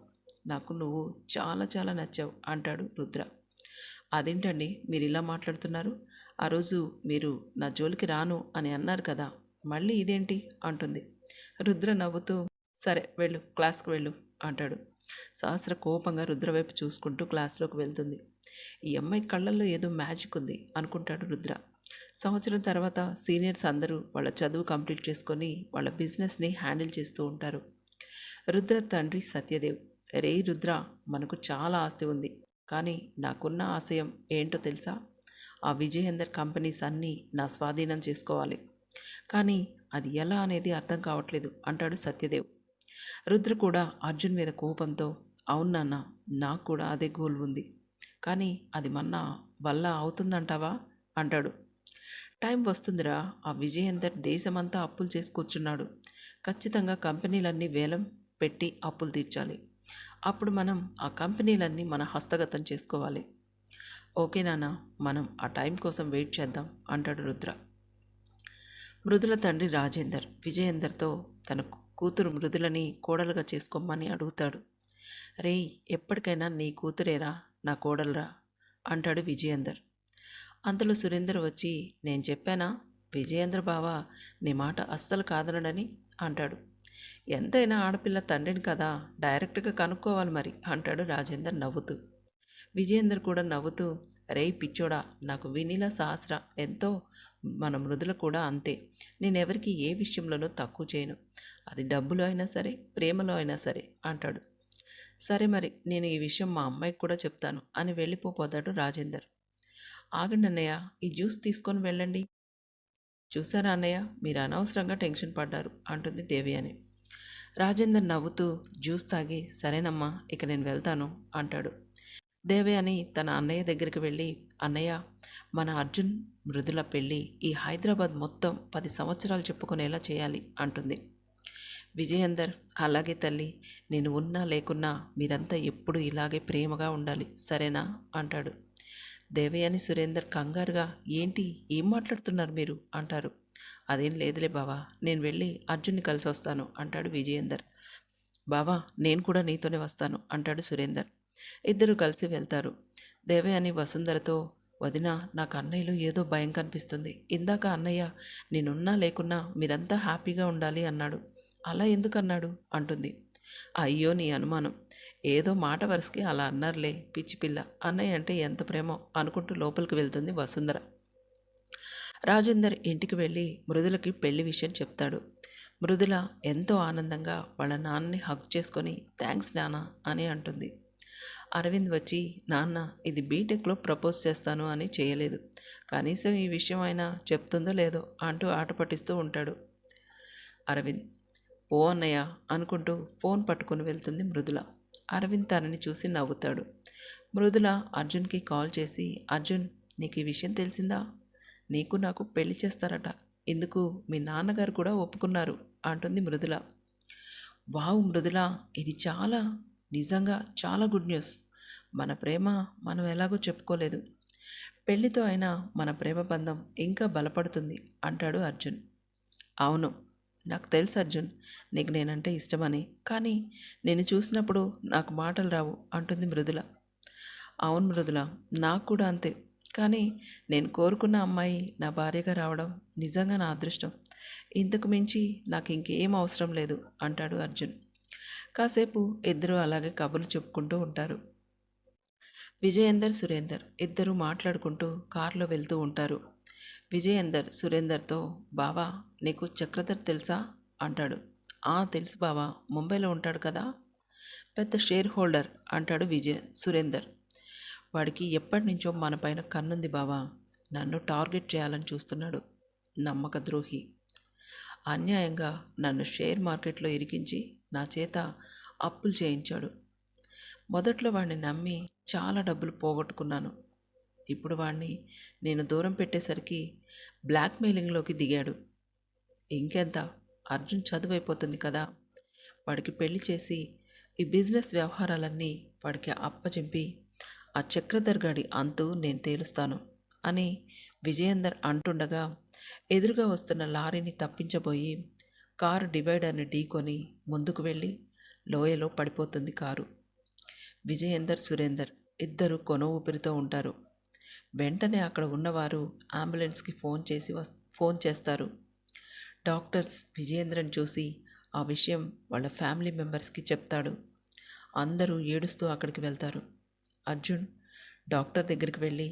నాకు నువ్వు చాలా చాలా నచ్చావు అంటాడు రుద్ర. అదేంటండి మీరు ఇలా మాట్లాడుతున్నారు? ఆ రోజు మీరు నా జోలికి రాను అని అన్నారు కదా! మళ్ళీ ఇదేంటి అంటుంది. రుద్ర నవ్వుతూ సరే వెళ్ళు క్లాస్‌కి వెళ్ళు అంటాడు. సహస్ర కోపంగా రుద్ర వైపు చూసుకుంటూ క్లాస్‌లోకి వెళ్తుంది. ఈ అమ్మాయి కళ్ళల్లో ఏదో మ్యాజిక్ ఉంది అనుకుంటాడు రుద్ర. సంవత్సరం తర్వాత సీనియర్స్ అందరూ వాళ్ళ చదువు కంప్లీట్ చేసుకొని వాళ్ళ బిజినెస్ని హ్యాండిల్ చేస్తూ ఉంటారు. రుద్ర తండ్రి సత్యదేవ్, రేయ్ రుద్ర, మనకు చాలా ఆస్తి ఉంది, కానీ నాకున్న ఆశయం ఏంటో తెలుసా? ఆ విజయేందర్ కంపెనీస్ అన్నీ నా స్వాధీనం చేసుకోవాలి, కానీ అది ఎలా అనేది అర్థం కావట్లేదు అంటాడు సత్యదేవ్. రుద్ర కూడా అర్జున్ మీద కోపంతో అవును నాన్న, నాకు కూడా అదే గోల్ ఉంది, కానీ అది మన వల్ల అవుతుందంటావా అంటాడు. టైం వస్తుందిరా, ఆ విజయేందర్ దేశమంతా అప్పులు చేసి కూర్చున్నాడు. ఖచ్చితంగా కంపెనీలన్నీ వేలం పెట్టి అప్పులు తీర్చాలి. అప్పుడు మనం ఆ కంపెనీలన్నీ మన హస్తగతం చేసుకోవాలి. ఓకే నాన్న, మనం ఆ టైం కోసం వెయిట్ చేద్దాం అంటాడు రుద్ర. మృదుల తండ్రి రాజేందర్ విజయేందర్తో తన కూతురు మృదులని కోడలుగా చేసుకోమని అడుగుతాడు. రేయ్, ఎప్పటికైనా నీ కూతురేరా నా కోడలురా అంటాడు విజయేందర్. అంతలో సురేందర్ వచ్చి నేను చెప్పానా విజయేంద్ర బావా, నీ మాట అస్సలు కాదనడని అంటాడు. ఎంతైనా ఆడపిల్ల తండ్రిని కదా, డైరెక్ట్గా కనుక్కోవాలి మరి అంటాడు రాజేందర్ నవ్వుతూ. విజయేందర్ కూడా నవ్వుతూ రేయ్ పిచ్చోడా, నాకు వినీల సహస్ర ఎంతో, మన మృదుల కూడా అంతే. నేనెవరికి ఏ విషయంలోనూ తక్కువ చేయను, అది డబ్బులో అయినా సరే ప్రేమలో అయినా సరే అంటాడు. సరే మరి నేను ఈ విషయం మా అమ్మాయికి కూడా చెప్తాను అని వెళ్ళిపోతాడు రాజేందర్. ఆగండి అన్నయ్య, ఈ జ్యూస్ తీసుకొని వెళ్ళండి. చూసారా అన్నయ్య, మీరు అనవసరంగా టెన్షన్ పడ్డారు అంటుంది దేవయాని. రాజేందర్ నవ్వుతూ జ్యూస్ తాగి సరేనమ్మా ఇక నేను వెళ్తాను అంటాడు. దేవయాని తన అన్నయ్య దగ్గరికి వెళ్ళి అన్నయ్య, మన అర్జున్ మృదుల పెళ్ళి ఈ హైదరాబాద్ మొత్తం 10 సంవత్సరాలు చెప్పుకునేలా చేయాలి అంటుంది. విజయేందర్ అలాగే తల్లి, నేను ఉన్నా లేకున్నా మీరంతా ఎప్పుడు ఇలాగే ప్రేమగా ఉండాలి సరేనా అంటాడు. దేవయాని సురేందర్ కంగారుగా ఏంటి ఏం మాట్లాడుతున్నారు మీరు అంటారు. అదేం లేదులే బావా, నేను వెళ్ళి అర్జున్ని కలిసి వస్తాను అంటాడు విజయేందర్. బావా, నేను కూడా నీతోనే వస్తాను అంటాడు సురేందర్. ఇద్దరు కలిసి వెళ్తారు. దేవయాని వసుంధరతో వదిన, నాకు అన్నయ్యలో ఏదో భయం కనిపిస్తుంది. ఇందాక అన్నయ్య నేనున్నా లేకున్నా మీరంతా హ్యాపీగా ఉండాలి అన్నాడు. అలా ఎందుకన్నాడు అంటుంది. అయ్యో నీ అనుమానం, ఏదో మాట వరుసకి అలా అన్నారులే పిచ్చి పిల్ల, అన్నయ్య అంటే ఎంత ప్రేమో అనుకుంటూ లోపలికి వెళ్తుంది వసుంధర. రాజేందర్ ఇంటికి వెళ్ళి మృదులకి పెళ్లి విషయం చెప్తాడు. మృదుల ఎంతో ఆనందంగా వాళ్ళ నాన్నని హగ్ చేసుకొని థ్యాంక్స్ నాన్న అని అంటుంది. అరవింద్ వచ్చి నాన్న ఇది బీటెక్లో ప్రపోజ్ చేస్తాను అని చేయలేదు, కనీసం ఈ విషయం అయినా చెప్తుందో లేదో అంటూ ఆట పట్టిస్తూ ఉంటాడు. అరవింద్ ఓ అన్నయ్య అనుకుంటూ ఫోన్ పట్టుకుని వెళ్తుంది మృదుల. అరవింద్ తనని చూసి నవ్వుతాడు. మృదుల అర్జున్కి కాల్ చేసి అర్జున్, నీకు ఈ విషయం తెలిసిందా? నీకు నాకు పెళ్లి చేస్తారట, ఇందుకు మీ నాన్నగారు కూడా ఒప్పుకున్నారు అంటుంది మృదుల. వావ్ మృదుల, ఇది నిజంగా చాలా గుడ్ న్యూస్. మన ప్రేమ మనం ఎలాగో చెప్పుకోలేదు, పెళ్లితో అయినా మన ప్రేమ బంధం ఇంకా బలపడుతుంది అంటాడు అర్జున్. అవును, నాకు తెలుసు అర్జున్, నీకు నేనంటే ఇష్టమని, కానీ నేను చూసినప్పుడు నాకు మాటలు రావు అంటుంది మృదుల. అవును మృదుల, నాకు కూడా అంతే, కానీ నేను కోరుకున్న అమ్మాయి నా భార్యగా రావడం నిజంగా నా అదృష్టం. ఇంతకు మించి నాకు ఇంకేం అవసరం లేదు అంటాడు అర్జున్. కాసేపు ఇద్దరూ అలాగే కబుర్లు చెప్పుకుంటూ ఉంటారు. విజయేందర్ సురేందర్ ఇద్దరూ మాట్లాడుకుంటూ కారులో వెళ్తూ ఉంటారు. విజయేందర్ సురేందర్తో బావా, నీకు చక్రధర్ తెలుసా అంటాడు. తెలుసు బావా, ముంబైలో ఉంటాడు కదా, పెద్ద షేర్ హోల్డర్ అంటాడు సురేందర్. వాడికి ఎప్పటి నుంచో మన పైన కన్నుంది బావా, నన్ను టార్గెట్ చేయాలని చూస్తున్నాడు, నమ్మక ద్రోహి. అన్యాయంగా నన్ను షేర్ మార్కెట్లో ఇరికించి నా చేత అప్పులు చేయించాడు. మొదట్లో వాడిని నమ్మి చాలా డబ్బులు పోగొట్టుకున్నాను. ఇప్పుడు వాడిని నేను దూరం పెట్టేసరికి బ్లాక్మెయిలింగ్లోకి దిగాడు. ఇంకెంత, అర్జున్ చదువు అయిపోతుంది కదా, వాడికి పెళ్లి చేసి ఈ బిజినెస్ వ్యవహారాలన్నీ వాడికి అప్పచెంపి ఆ చక్రధర్ గాడి అంతు నేను తేలుస్తాను అని విజయేందర్ అంటుండగా ఎదురుగా వస్తున్న లారీని తప్పించబోయి కారు డివైడర్ని ఢీకొని ముందుకు వెళ్ళి లోయలో పడిపోతుంది కారు. విజయేందర్ సురేందర్ ఇద్దరు కొన ఊపిరితో ఉంటారు. వెంటనే అక్కడ ఉన్నవారు అంబులెన్స్కి ఫోన్ చేస్తారు. డాక్టర్స్ విజయేంద్రని చూసి ఆ విషయం వాళ్ళ ఫ్యామిలీ మెంబర్స్కి చెప్తాడు. అందరూ ఏడుస్తూ అక్కడికి వెళ్తారు. అర్జున్ డాక్టర్ దగ్గరికి వెళ్ళి,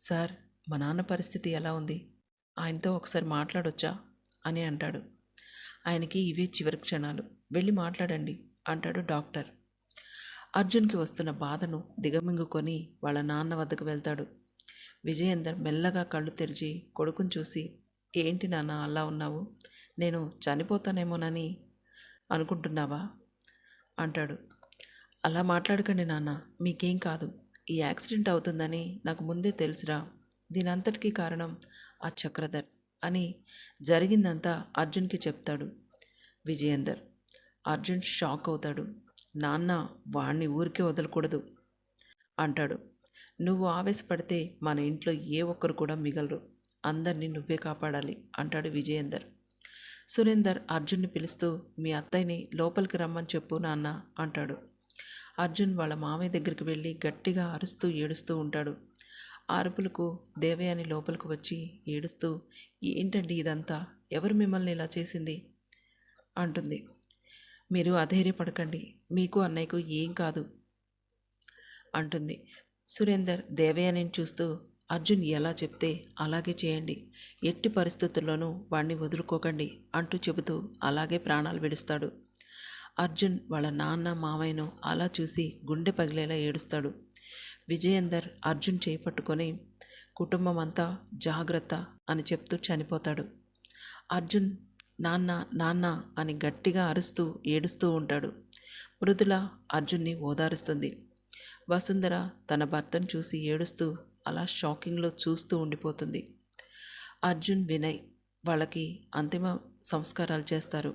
సార్, మా నాన్న పరిస్థితి ఎలా ఉంది, ఆయనతో ఒకసారి మాట్లాడొచ్చా అని అంటాడు. ఆయనకి ఇవే చివరి క్షణాలు, వెళ్ళి మాట్లాడండి అంటాడు డాక్టర్. అర్జున్కి వస్తున్న బాధను దిగమింగుకొని వాళ్ళ నాన్న వద్దకు వెళ్తాడు. విజయేందర్ మెల్లగా కళ్ళు తెరిచి కొడుకుని చూసి, ఏంటి నాన్న అలా ఉన్నావు, నేను చనిపోతానేమోనని అనుకుంటున్నావా అంటాడు. అలా మాట్లాడకండి నాన్న, మీకేం కాదు, ఈ యాక్సిడెంట్ అవుతుందని నాకు ముందే తెలుసురా, దీనంతటికీ కారణం ఆ చక్రధర్ అని జరిగిందంతా అర్జున్కి చెప్తాడు విజయేందర్. అర్జున్ షాక్ అవుతాడు. నాన్న, వాణ్ణి ఊరికే వదలకూడదు అంటాడు. నువ్వు ఆవేశపడితే మన ఇంట్లో ఏ ఒక్కరు కూడా మిగలరు, అందరినీ నువ్వే కాపాడాలి అంటాడు విజయేందర్. సురేందర్ అర్జున్ని పిలుస్తూ, మీ అత్తయ్యని లోపలికి రమ్మని చెప్పు నాన్న అంటాడు. అర్జున్ వాళ్ళ మామయ్య దగ్గరికి వెళ్ళి గట్టిగా అరుస్తూ ఏడుస్తూ ఉంటాడు. ఆ అరుపులకు దేవయాని లోపలికి వచ్చి ఏడుస్తూ, ఏంటండి ఇదంతా, ఎవరు మిమ్మల్ని ఇలా చేసింది అంటుంది. మీరు అధైర్యపడకండి, మీకు అన్నయ్యకు ఏం కాదు అంటుంది. సురేందర్ దేవయానిని చూస్తూ, అర్జున్ ఎలా చెప్తే అలాగే చేయండి, ఎట్టి పరిస్థితుల్లోనూ వాణ్ణి వదులుకోకండి అంటూ చెబుతూ అలాగే ప్రాణాలు విడుస్తాడు. అర్జున్ వాళ్ళ నాన్న మామయ్యను అలా చూసి గుండె పగిలేలా ఏడుస్తాడు. విజయేందర్ అర్జున్ చేపట్టుకొని కుటుంబం అంతా జాగ్రత్త అని చెప్తూ చనిపోతాడు. అర్జున్ నాన్న నాన్న అని గట్టిగా అరుస్తూ ఏడుస్తూ ఉంటాడు. మృదుల అర్జున్ని ఓదారుస్తుంది. వసుంధర తన భర్తను చూసి ఏడుస్తూ అలా షాకింగ్లో చూస్తూ ఉండిపోతుంది. అర్జున్, వినయ్ వాళ్ళకి అంతిమ సంస్కారాలు చేస్తారు.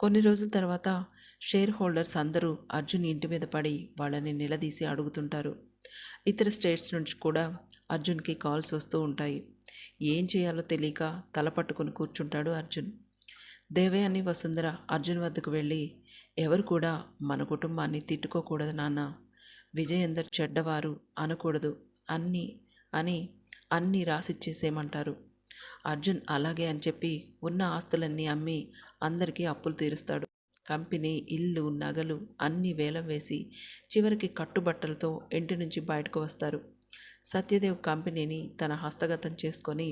కొన్ని రోజుల తర్వాత షేర్ హోల్డర్స్ అందరూ అర్జున్ ఇంటి మీద పడి వాళ్ళని నిలదీసి అడుగుతుంటారు. ఇతర స్టేట్స్ నుంచి కూడా అర్జున్కి కాల్స్ వస్తూ ఉంటాయి. ఏం చేయాలో తెలియక తల పట్టుకుని కూర్చుంటాడు అర్జున్. దేవయాని, వసుంధర అర్జున్ వద్దకు వెళ్ళి, ఎవరు కూడా మన కుటుంబాన్ని తిట్టుకోకూడదు నాన్న, విజయేందర్ చెడ్డవారు అనకూడదు అన్నీ అని అన్నీ రాసిచ్చేసేయమంటారు. అర్జున్ అలాగే అని చెప్పి ఉన్న ఆస్తులన్నీ అమ్మి అందరికీ అప్పులు తీరుస్తాడు. కంపెనీ, ఇల్లు, నగలు అన్నీ వేలం వేసి చివరికి కట్టుబట్టలతో ఇంటి నుంచి బయటకు వస్తారు. సత్యదేవ్ కంపెనీని తన హస్తగతం చేసుకొని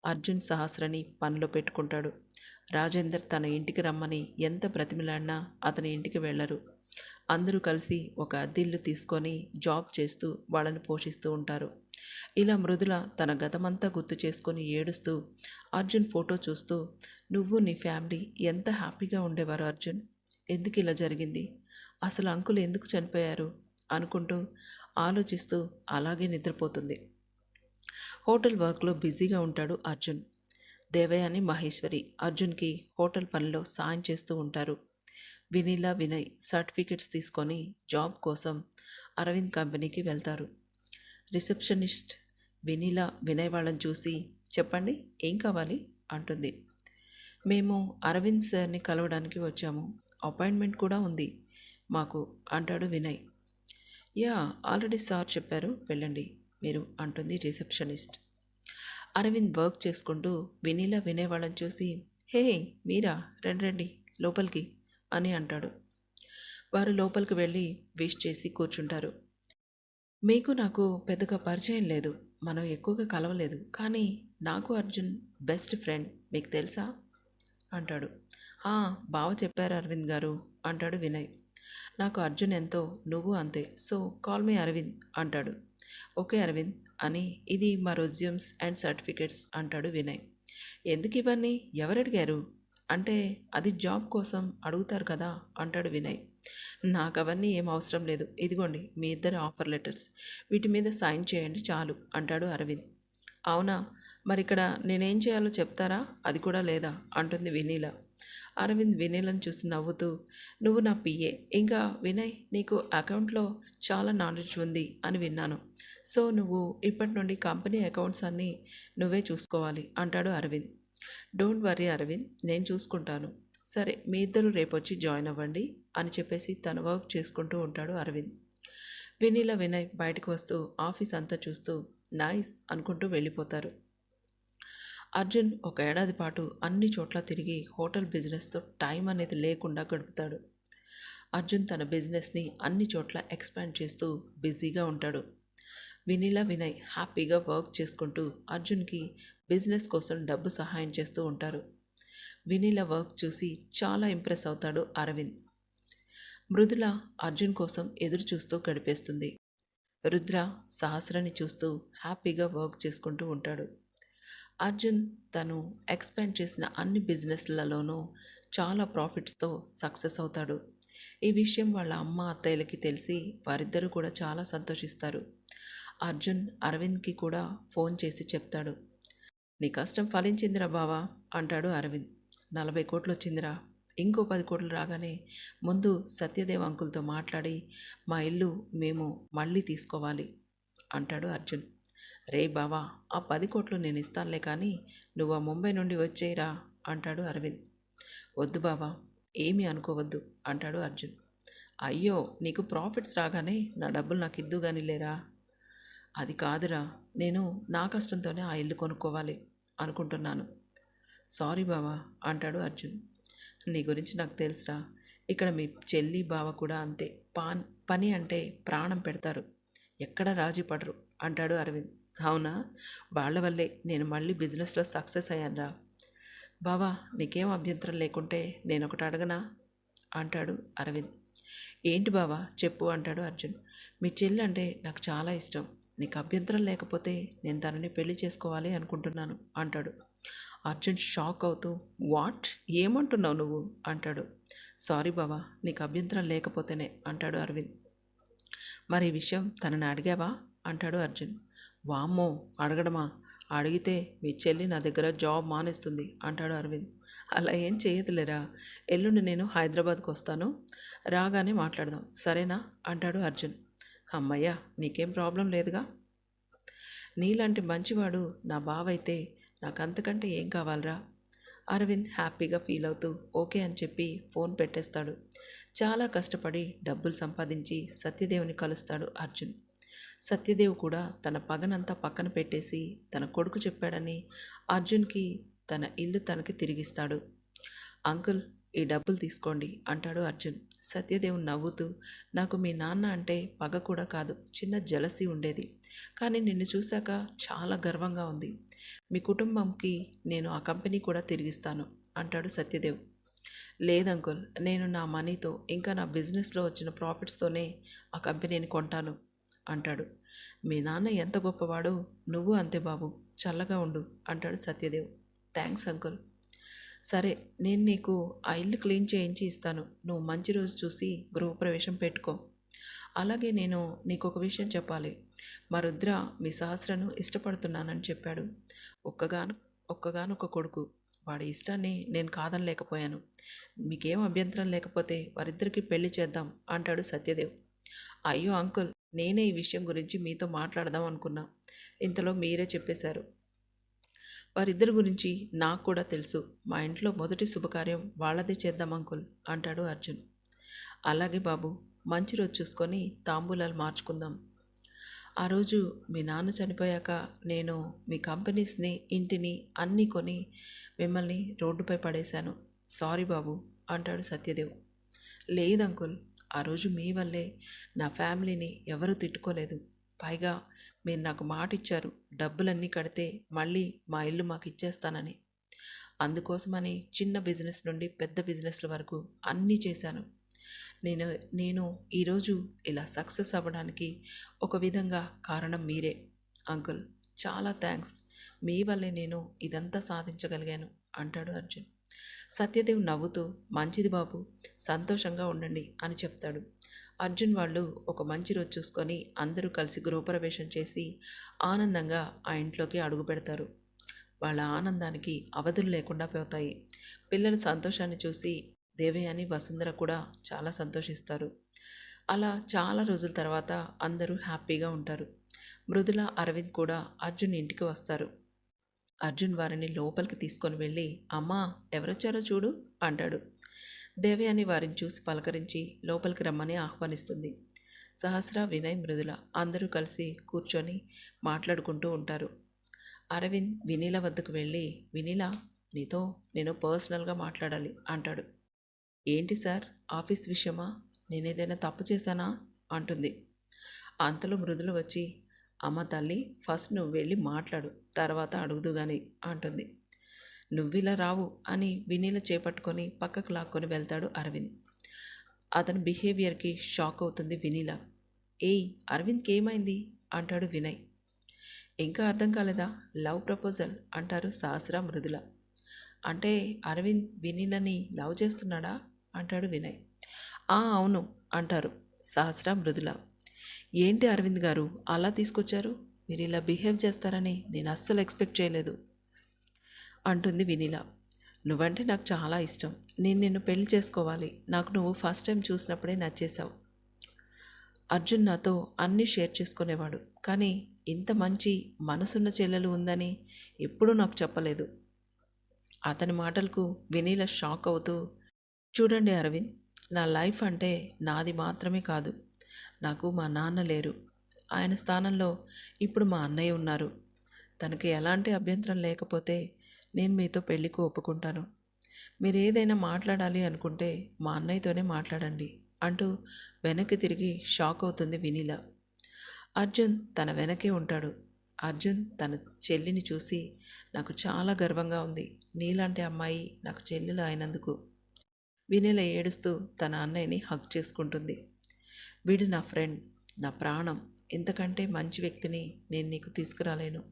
అర్జున్, సహస్రని పనిలో పెట్టుకుంటాడు. రాజేందర్ తన ఇంటికి రమ్మని ఎంత బ్రతిమిలాడినా అతని ఇంటికి వెళ్ళరు. అందరూ కలిసి ఒక అద్దెల్లు తీసుకొని జాబ్ చేస్తూ వాళ్ళని పోషిస్తూ ఉంటారు. ఇలా మృదుల తన గతమంతా గుర్తు చేసుకొని ఏడుస్తూ అర్జున్ ఫోటో చూస్తూ, నువ్వు నీ ఫ్యామిలీ ఎంత హ్యాపీగా ఉండేవారు అర్జున్, ఎందుకు ఇలా జరిగింది, అసలు అంకుల్ ఎందుకు చనిపోయారు అనుకుంటూ ఆలోచిస్తూ అలాగే నిద్రపోతుంది. హోటల్ వర్క్లో బిజీగా ఉంటాడు అర్జున్. దేవయాని, మహేశ్వరి అర్జున్కి హోటల్ పనిలో సాయం చేస్తూ ఉంటారు. వినీలా, వినయ్ సర్టిఫికెట్స్ తీసుకొని జాబ్ కోసం అరవింద్ కంపెనీకి వెళ్తారు. రిసెప్షనిస్ట్ వినీలా వినయ్ వాళ్ళని చూసి, చెప్పండి ఏం కావాలి అంటుంది. మేము అరవింద్ సార్ని కలవడానికి వచ్చాము, అపాయింట్మెంట్ కూడా ఉంది మాకు అంటాడు వినయ్. యా, ఆల్రెడీ సార్ చెప్పారు, వెళ్ళండి మీరు అంటుంది రిసెప్షనిస్ట్. అరవింద్ వర్క్ చేసుకుంటూ వినీలా వినయ్ వాళ్ళని చూసి, హే మీరా, రండి రండి లోపలికి అని అంటాడు. వారు లోపలికి వెళ్ళి విష్ చేసి కూర్చుంటారు. మీకు నాకు పెద్దగా పరిచయం లేదు, మనం ఎక్కువగా కలవలేదు, కానీ నాకు అర్జున్ బెస్ట్ ఫ్రెండ్, మీకు తెలుసా అంటాడు. బావ చెప్పారు అరవింద్ గారు అంటాడు వినయ్. నాకు అర్జున్ ఎంతో, నువ్వు అంతే, సో కాల్ మీ అరవింద్ అంటాడు. ఓకే అరవింద్ అని, ఇది మా రెజ్యూమ్స్ అండ్ సర్టిఫికెట్స్ అంటాడు వినయ్. ఎందుకు ఇవన్నీ, ఎవరు అడిగారు అంటే, అది జాబ్ కోసం అడుగుతారు కదా అంటాడు వినయ్. నాకు అవన్నీ ఏం అవసరం లేదు, ఇదిగోండి మీ ఇద్దరు ఆఫర్ లెటర్స్, వీటి మీద సైన్ చేయండి చాలు అంటాడు అరవింద్. అవునా, మరి ఇక్కడ నేనేం చేయాలో చెప్తారా, అది కూడా లేదా అంటుంది వినీల. అరవింద్ వినీలను చూసి నవ్వుతూ, నువ్వు నా పిఏ, ఇంకా వినయ్ నీకు అకౌంట్లో చాలా నాలెడ్జ్ ఉంది అని విన్నాను, సో నువ్వు ఇప్పటి నుండి కంపెనీ అకౌంట్స్ అన్నీ నువ్వే చూసుకోవాలి అంటాడు అరవింద్. డోంట్ వరీ అరవింద్, నేను చూసుకుంటాను, సరే మీ ఇద్దరు రేపొచ్చి జాయిన్ అవ్వండి అని చెప్పేసి తన వర్క్ చేసుకుంటూ ఉంటాడు అరవింద్. వినీల వినయ్ బయటకు వస్తూ ఆఫీస్ అంతా చూస్తూ, నైస్ అనుకుంటూ వెళ్ళిపోతారు. అర్జున్ ఒక ఏడాది పాటు అన్ని చోట్ల తిరిగి హోటల్ బిజినెస్తో టైం అనేది లేకుండా గడుపుతాడు. అర్జున్ తన బిజినెస్ని అన్ని చోట్ల ఎక్స్పాండ్ చేస్తూ బిజీగా ఉంటాడు. వినీలా వినయ్ హ్యాపీగా వర్క్ చేసుకుంటూ అర్జున్కి బిజినెస్ కోసం డబ్బు సహాయం చేస్తూ ఉంటారు. వినీలా వర్క్ చూసి చాలా ఇంప్రెస్ అవుతాడు అరవింద్. మృదుల అర్జున్ కోసం ఎదురు చూస్తూ గడిపేస్తుంది. రుద్ర సహస్రని చూస్తూ హ్యాపీగా వర్క్ చేసుకుంటూ ఉంటాడు. అర్జున్ తను ఎక్స్పాండ్ చేసిన అన్ని బిజినెస్లలోనూ చాలా ప్రాఫిట్స్తో సక్సెస్ అవుతాడు. ఈ విషయం వాళ్ళ అమ్మ అత్తయ్యలకి తెలిసి వారిద్దరూ కూడా చాలా సంతోషిస్తారు. అర్జున్ అరవింద్కి కూడా ఫోన్ చేసి చెప్తాడు. నీ కష్టం ఫలించిందిరా బావా అంటాడు అరవింద్. 40 కోట్లు వచ్చిందిరా, ఇంకో 10 కోట్లు రాగానే ముందు సత్యదేవ్ అంకుల్తో మాట్లాడి మా ఇల్లు మేము మళ్ళీ తీసుకోవాలి అంటాడు అర్జున్. రే బావా, ఆ 10 కోట్లు నేను ఇస్తానులే, కానీ నువ్వు ఆ ముంబై నుండి వచ్చేయరా అంటాడు అరవింద్. వద్దు బావా, ఏమీ అనుకోవద్దు అంటాడు అర్జున్. అయ్యో, నీకు ప్రాఫిట్స్ రాగానే నా డబ్బులు నాకు ఇద్దు కానీ లేరా. అది కాదురా, నేను నా కష్టంతోనే ఆ ఇల్లు కొనుక్కోవాలి అనుకుంటున్నాను. సారీ బావా అంటాడు అర్జున్. నీ గురించి నాకు తెలుసురా, ఇక్కడ మీ చెల్లి బావ కూడా అంతే. పని అంటే ప్రాణం పెడతారు, ఎక్కడ రాజీ పడరు అంటాడు అరవింద్. అవునా, వాళ్ళ వల్లే నేను మళ్ళీ బిజినెస్లో సక్సెస్ అయ్యానురా. బావా, నీకేం అభ్యంతరం లేకుంటే నేను ఒకటి అడగనా అంటాడు అరవింద్. ఏంటి బావా చెప్పు అంటాడు అర్జున్. మీ చెల్లి అంటే నాకు చాలా ఇష్టం, నీకు అభ్యంతరం లేకపోతే నేను తనని పెళ్లి చేసుకోవాలి అనుకుంటున్నాను అంటాడు. అర్జున్ షాక్ అవుతూ వాట్, ఏమంటున్నావు నువ్వు అంటాడు. సారీ బావా, నీకు అభ్యంతరం లేకపోతేనే అంటాడు అరవింద్. మరి ఈ విషయం తనని అడిగావా అంటాడు అర్జున్. వామ్మో, అడగడమా, అడిగితే మీ చెల్లి నా దగ్గర జాబ్ మానేస్తుంది అంటాడు అరవింద్. అలా ఏం చేయదులేరా, ఎల్లుండి నేను హైదరాబాద్కి వస్తాను, రాగానే మాట్లాడదాం సరేనా అంటాడు అర్జున్. అమ్మయ్యా, నీకేం ప్రాబ్లం లేదుగా. నీలాంటి మంచివాడు నా బావైతే నాకు అంతకంటే ఏం కావాలరా. అరవింద్ హ్యాపీగా ఫీల్ అవుతూ ఓకే అని చెప్పి ఫోన్ పెట్టేస్తాడు. చాలా కష్టపడి డబ్బులు సంపాదించి సత్యదేవుని కలుస్తాడు అర్జున్. సత్యదేవ్ కూడా తన పగనంతా పక్కన పెట్టేసి తన కొడుకు చెప్పాడని అర్జున్కి తన ఇల్లు తనకి తిరిగిస్తాడు. అంకుల్, ఈ డబ్బులు తీసుకోండి అంటాడు అర్జున్. సత్యదేవ్ నవ్వుతూ, నాకు మీ నాన్న అంటే పగ కూడా కాదు, చిన్న జలసీ ఉండేది, కానీ నిన్ను చూశాక చాలా గర్వంగా ఉంది. మీ కుటుంబంకి నేను ఆ కంపెనీ కూడా తిరిగిస్తాను అంటాడు సత్యదేవ్. లేదంకుల్, నేను నా మనీతో ఇంకా నా బిజినెస్లో వచ్చిన ప్రాఫిట్స్తోనే ఆ కంపెనీని కొంటాను అంటాడు. మీ నాన్న ఎంత గొప్పవాడో నువ్వు అంతే బాబు, చల్లగా ఉండు అంటాడు సత్యదేవ్. Thanks uncle. సరే, నేను నీకు ఆ ఇల్లు క్లీన్ చేయించి ఇస్తాను, నువ్వు మంచి రోజు చూసి గృహప్రవేశం పెట్టుకో. అలాగే నేను నీకు ఒక విషయం చెప్పాలి. మా రుద్ర మీ సహస్రను ఇష్టపడుతున్నానని చెప్పాడు. ఒక్కగాను ఒక్కగానొక్క కొడుకు, వాడి ఇష్టాన్ని నేను కాదనలేకపోయాను. మీకేం అభ్యంతరం లేకపోతే వారిద్దరికీ పెళ్లి చేద్దాం అంటాడు సత్యదేవ్. అయ్యో అంకుల్, నేనే ఈ విషయం గురించి మీతో మాట్లాడదాం అనుకున్నా, ఇంతలో మీరే చెప్పేశారు. వారిద్దరి గురించి నాకు కూడా తెలుసు, మా ఇంట్లో మొదటి శుభకార్యం వాళ్ళదే చేద్దాం అంకుల్ అంటాడు అర్జున్. అలాగే బాబు, మంచి రోజు చూసుకొని తాంబూలాలు మార్చుకుందాం. ఆ రోజు మీ నాన్న చనిపోయాక నేను మీ కంపెనీస్ని ఇంటిని అన్నీ కొని మిమ్మల్ని రోడ్డుపై పడేశాను, సారీ బాబు అంటాడు సత్యదేవ్. లేదు అంకుల్, ఆ రోజు మీ వల్లే నా ఫ్యామిలీని ఎవరూ తిట్టుకోలేదు. పైగా మీరు నాకు మాట ఇచ్చారు, డబ్బులన్నీ కడితే మళ్ళీ మా ఇల్లు మాకు ఇచ్చేస్తానని. అందుకోసమని చిన్న బిజినెస్ నుండి పెద్ద బిజినెస్ల వరకు అన్నీ చేశాను. నేను నేను ఈరోజు ఇలా సక్సెస్ అవ్వడానికి ఒక విధంగా కారణం మీరే అంకుల్. చాలా థ్యాంక్స్, మీ వల్లే నేను ఇదంతా సాధించగలిగాను అంటాడు అర్జున్. సత్యదేవ్ నవ్వుతూ, మంచిది బాబు, సంతోషంగా ఉండండి అని చెప్తాడు. అర్జున్ వాళ్ళు ఒక మంచి రోజు చూసుకొని అందరూ కలిసి గృహప్రవేశం చేసి ఆనందంగా ఆ ఇంట్లోకి అడుగు పెడతారు. వాళ్ళ ఆనందానికి అవధులు లేకుండా పోతాయి. పిల్లల సంతోషాన్ని చూసి దేవయాని వసుంధర కూడా చాలా సంతోషిస్తారు. అలా చాలా రోజుల తర్వాత అందరూ హ్యాపీగా ఉంటారు. మృదుల, అరవింద్ కూడా అర్జున్ ఇంటికి వస్తారు. అర్జున్ వారిని లోపలికి తీసుకొని వెళ్ళి, అమ్మా ఎవరొచ్చారో చూడు అంటాడు. దేవయాని వారిని చూసి పలకరించి లోపలికి రమ్మని ఆహ్వానిస్తుంది. సహస్ర, వినయ్, మృదుల అందరూ కలిసి కూర్చొని మాట్లాడుకుంటూ ఉంటారు. అరవింద్ వినీల వద్దకు వెళ్ళి, వినీల, నీతో నేను పర్సనల్గా మాట్లాడాలి అంటాడు. ఏంటి సార్, ఆఫీస్ విషయమా? నేనేదైనా తప్పు చేశానా అంటుంది. అంతలో మృదుల వచ్చి, అమ్మ తల్లి, ఫస్ట్ నువ్వు వెళ్ళి మాట్లాడు, తర్వాత అడుగుదు గాని అంటుంది. నువ్విలా రావు అని వినీల చేపట్టుకొని పక్కకు లాక్కొని వెళ్తాడు అరవింద్. అతని బిహేవియర్కి షాక్ అవుతుంది వినీల. ఏయ్, అరవింద్కి ఏమైంది అంటాడు వినయ్. ఇంకా అర్థం కాలేదా? లవ్ ప్రపోజల్ అంటారు సహస్ర, మృదుల. అంటే అరవింద్ వినీలని లవ్ చేస్తున్నాడా అంటాడు వినయ్. అవును అంటారు సహస్ర, మృదుల. ఏంటి అరవింద్ గారు అలా తీసుకొచ్చారు? మీరు ఇలా బిహేవ్ చేస్తారని నేను అస్సలు ఎక్స్పెక్ట్ చేయలేదు అంటుంది వినీల. నువ్వంటే నాకు చాలా ఇష్టం. నేను నిన్ను పెళ్లి చేసుకోవాలి. నాకు నువ్వు ఫస్ట్ టైం చూసినప్పుడే నచ్చేశావు. అర్జున్ నాతో అన్నీ షేర్ చేసుకునేవాడు. కానీ ఇంత మంచి మనసున్న చెల్లెలు ఉందని ఎప్పుడూ నాకు చెప్పలేదు. అతని మాటలకు వినీల షాక్ అవుతూ, చూడండి అరవింద్, నా లైఫ్ అంటే నాది మాత్రమే కాదు. నాకు మా నాన్న లేరు. ఆయన స్థానంలో ఇప్పుడు మా అన్నయ్య ఉన్నారు. తనకి ఎలాంటి అభ్యంతరం లేకపోతే నేను మీతో పెళ్లికి ఒప్పుకుంటాను. మీరు ఏదైనా మాట్లాడాలి అనుకుంటే మా అన్నయ్యతోనే మాట్లాడండి అంటూ వెనక్కి తిరిగి షాక్ అవుతుంది వినీల. అర్జున్ తన వెనకే ఉంటాడు. అర్జున్ తన చెల్లిని చూసి, నాకు చాలా గర్వంగా ఉంది, నీలాంటి అమ్మాయి నాకు చెల్లెలు అయినందుకు. వినీల ఏడుస్తూ తన అన్నయ్యని హగ్ చేసుకుంటుంది. వీడు నా ఫ్రెండ్, నా ప్రాణం. ఇంతకంటే మంచి వ్యక్తిని నేను నీకు తీసుకురాలేను.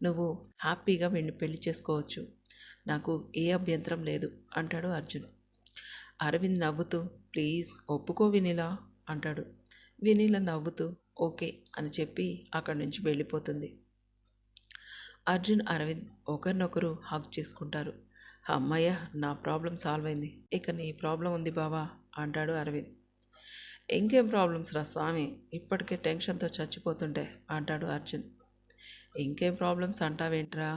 నువ్వు హ్యాపీగా వీడిని పెళ్లి చేసుకోవచ్చు. నాకు ఏ అభ్యంతరం లేదు అంటాడు అర్జున్. అరవింద్ నవ్వుతూ, ప్లీజ్ ఒప్పుకో వినీలా అంటాడు. వినీల నవ్వుతూ ఓకే అని చెప్పి అక్కడి నుంచి వెళ్ళిపోతుంది. అర్జున్, అరవింద్ ఒకరినొకరు హగ్ చేసుకుంటారు. అమ్మయ్య, నా ప్రాబ్లం సాల్వ్ అయింది. ఇక నీ ప్రాబ్లం ఉంది బావా అంటాడు అరవింద్. ఇంకేం ప్రాబ్లమ్స్ రా స్వామి, ఇప్పటికే టెన్షన్తో చచ్చిపోతుంటే అంటాడు అర్జున్. ఇంకేం ప్రాబ్లమ్స్ అంటావేంట్రా?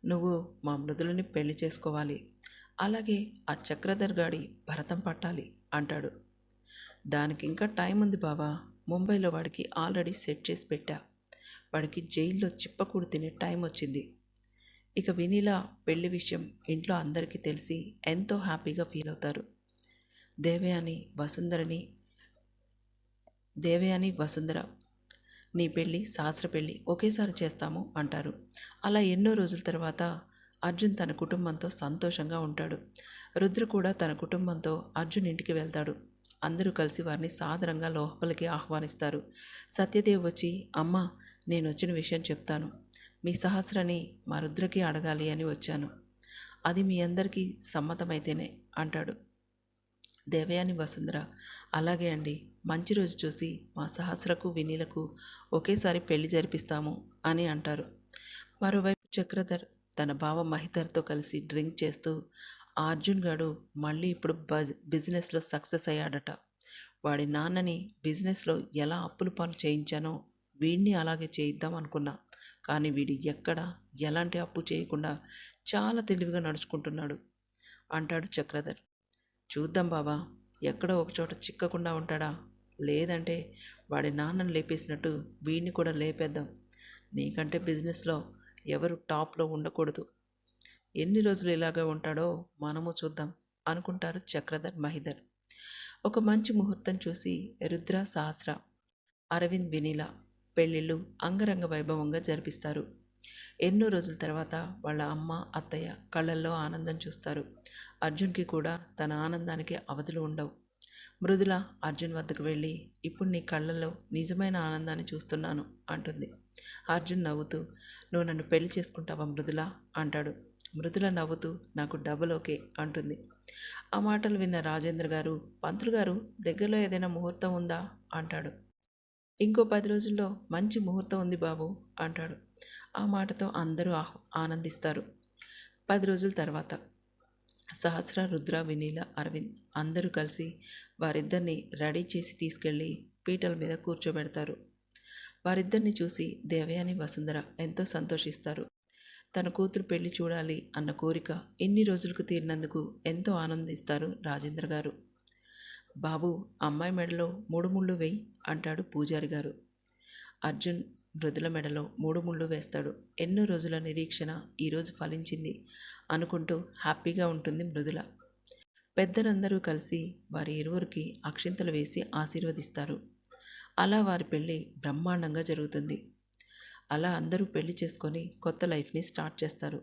నువ్వు మా మృదులని పెళ్లి చేసుకోవాలి. అలాగే ఆ చక్రధర్ గాడి భరతం పట్టాలి అంటాడు. దానికి ఇంకా టైం ఉంది బావా. ముంబైలో వాడికి ఆల్రెడీ సెట్ చేసి పెట్టా. వాడికి జైల్లో చిప్పకూడు తినే టైం వచ్చింది. ఇక వినీల పెళ్లి విషయం ఇంట్లో అందరికీ తెలిసి ఎంతో హ్యాపీగా ఫీల్ అవుతారు. దేవయాని వసుంధర నీ పెళ్ళి, సహస్ర పెళ్ళి ఒకేసారి చేస్తాము అంటారు. అలా ఎన్నో రోజుల తర్వాత అర్జున్ తన కుటుంబంతో సంతోషంగా ఉంటాడు. రుద్ర కూడా తన కుటుంబంతో అర్జున్ ఇంటికి వెళ్తాడు. అందరూ కలిసి వారిని సాదరంగా లోపలికి ఆహ్వానిస్తారు. సత్యదేవ్ వచ్చి, అమ్మ, నేను వచ్చిన విషయం చెప్తాను. మీ సహస్రని మా రుద్రకి అడగాలి అని వచ్చాను. అది మీ అందరికీ సమ్మతమైతేనే అంటాడు. దేవయాని, వసుంధర అలాగే అండి, మంచి రోజు చూసి మా సహస్రకు వినీలకు ఒకేసారి పెళ్లి జరిపిస్తాము అని అంటారు. మరోవైపు చక్రధర్ తన బావ మహిధర్తో కలిసి డ్రింక్ చేస్తూ, ఆ అర్జున్ గాడు మళ్ళీ ఇప్పుడు బిజినెస్లో సక్సెస్ అయ్యాడట. వాడి నాన్నని బిజినెస్లో ఎలా అప్పుల పాలు చేయించానో వీడిని అలాగే చేయిద్దాం అనుకున్నా. కానీ వీడు ఎక్కడ ఎలాంటి అప్పు చేయకుండా చాలా తెలివిగా నడుచుకుంటున్నాడు అంటాడు చక్రధర్. చూద్దాం బావా, ఎక్కడో ఒకచోట చిక్కకుండా ఉంటాడా? లేదంటే వాడి నాన్నని లేపేసినట్టు వీడిని కూడా లేపేద్దాం. నీకంటే బిజినెస్లో ఎవరు టాప్లో ఉండకూడదు. ఎన్ని రోజులు ఇలాగే ఉంటాడో మనము చూద్దాం అనుకుంటారు చక్రధర్, మహిధర్. ఒక మంచి ముహూర్తం చూసి రుద్ర, సహస్ర, అరవింద్, వినీల పెళ్ళిళ్ళు అంగరంగ వైభవంగా జరిపిస్తారు. ఎన్నో రోజుల తర్వాత వాళ్ళ అమ్మ, అత్తయ్య కళ్ళల్లో ఆనందం చూస్తారు. అర్జున్కి కూడా తన ఆనందానికి అవధులు ఉండవు. మృదుల అర్జున్ వద్దకు వెళ్ళి, ఇప్పుడు నీ కళ్ళల్లో నిజమైన ఆనందాన్ని చూస్తున్నాను అంటుంది. అర్జున్ నవ్వుతూ, నువ్వు నన్ను పెళ్లి చేసుకుంటావా మృదుల అంటాడు. మృదుల నవ్వుతూ, నాకు డబుల్ ఓకే అంటుంది. ఆ మాటలు విన్న రాజేంద్ర గారు, పంతులు గారు, దగ్గరలో ఏదైనా ముహూర్తం ఉందా అంటాడు. ఇంకో 10 రోజుల్లో మంచి ముహూర్తం ఉంది బాబు అంటాడు. ఆ మాటతో అందరూ ఆనందిస్తారు. 10 రోజుల తర్వాత సహస్ర, రుద్ర, వినీల, అరవింద్ అందరూ కలిసి వారిద్దరిని రెడీ చేసి తీసుకెళ్ళి పీటల మీద కూర్చోబెడతారు. వారిద్దరిని చూసి దేవయాని, వసుంధర ఎంతో సంతోషిస్తారు. తన కూతురు పెళ్లి చూడాలి అన్న కోరిక ఇన్ని రోజులకు తీరినందుకు ఎంతో ఆనందిస్తారు రాజేంద్ర గారు. బాబు, అమ్మాయి మెడలో 3 ముళ్ళు వేయి అంటాడు పూజారి గారు. అర్జున్ మృదుల మెడలో 3 ముళ్ళు వేస్తాడు. ఎన్నో రోజుల నిరీక్షణ ఈరోజు ఫలించింది అనుకుంటూ హ్యాపీగా ఉంటుంది మృదుల. పెద్దలందరూ కలిసి వారి ఇరువురికి అక్షింతలు వేసి ఆశీర్వదిస్తారు. అలా వారి పెళ్ళి బ్రహ్మాండంగా జరుగుతుంది. అలా అందరూ పెళ్లి చేసుకొని కొత్త లైఫ్ని స్టార్ట్ చేస్తారు.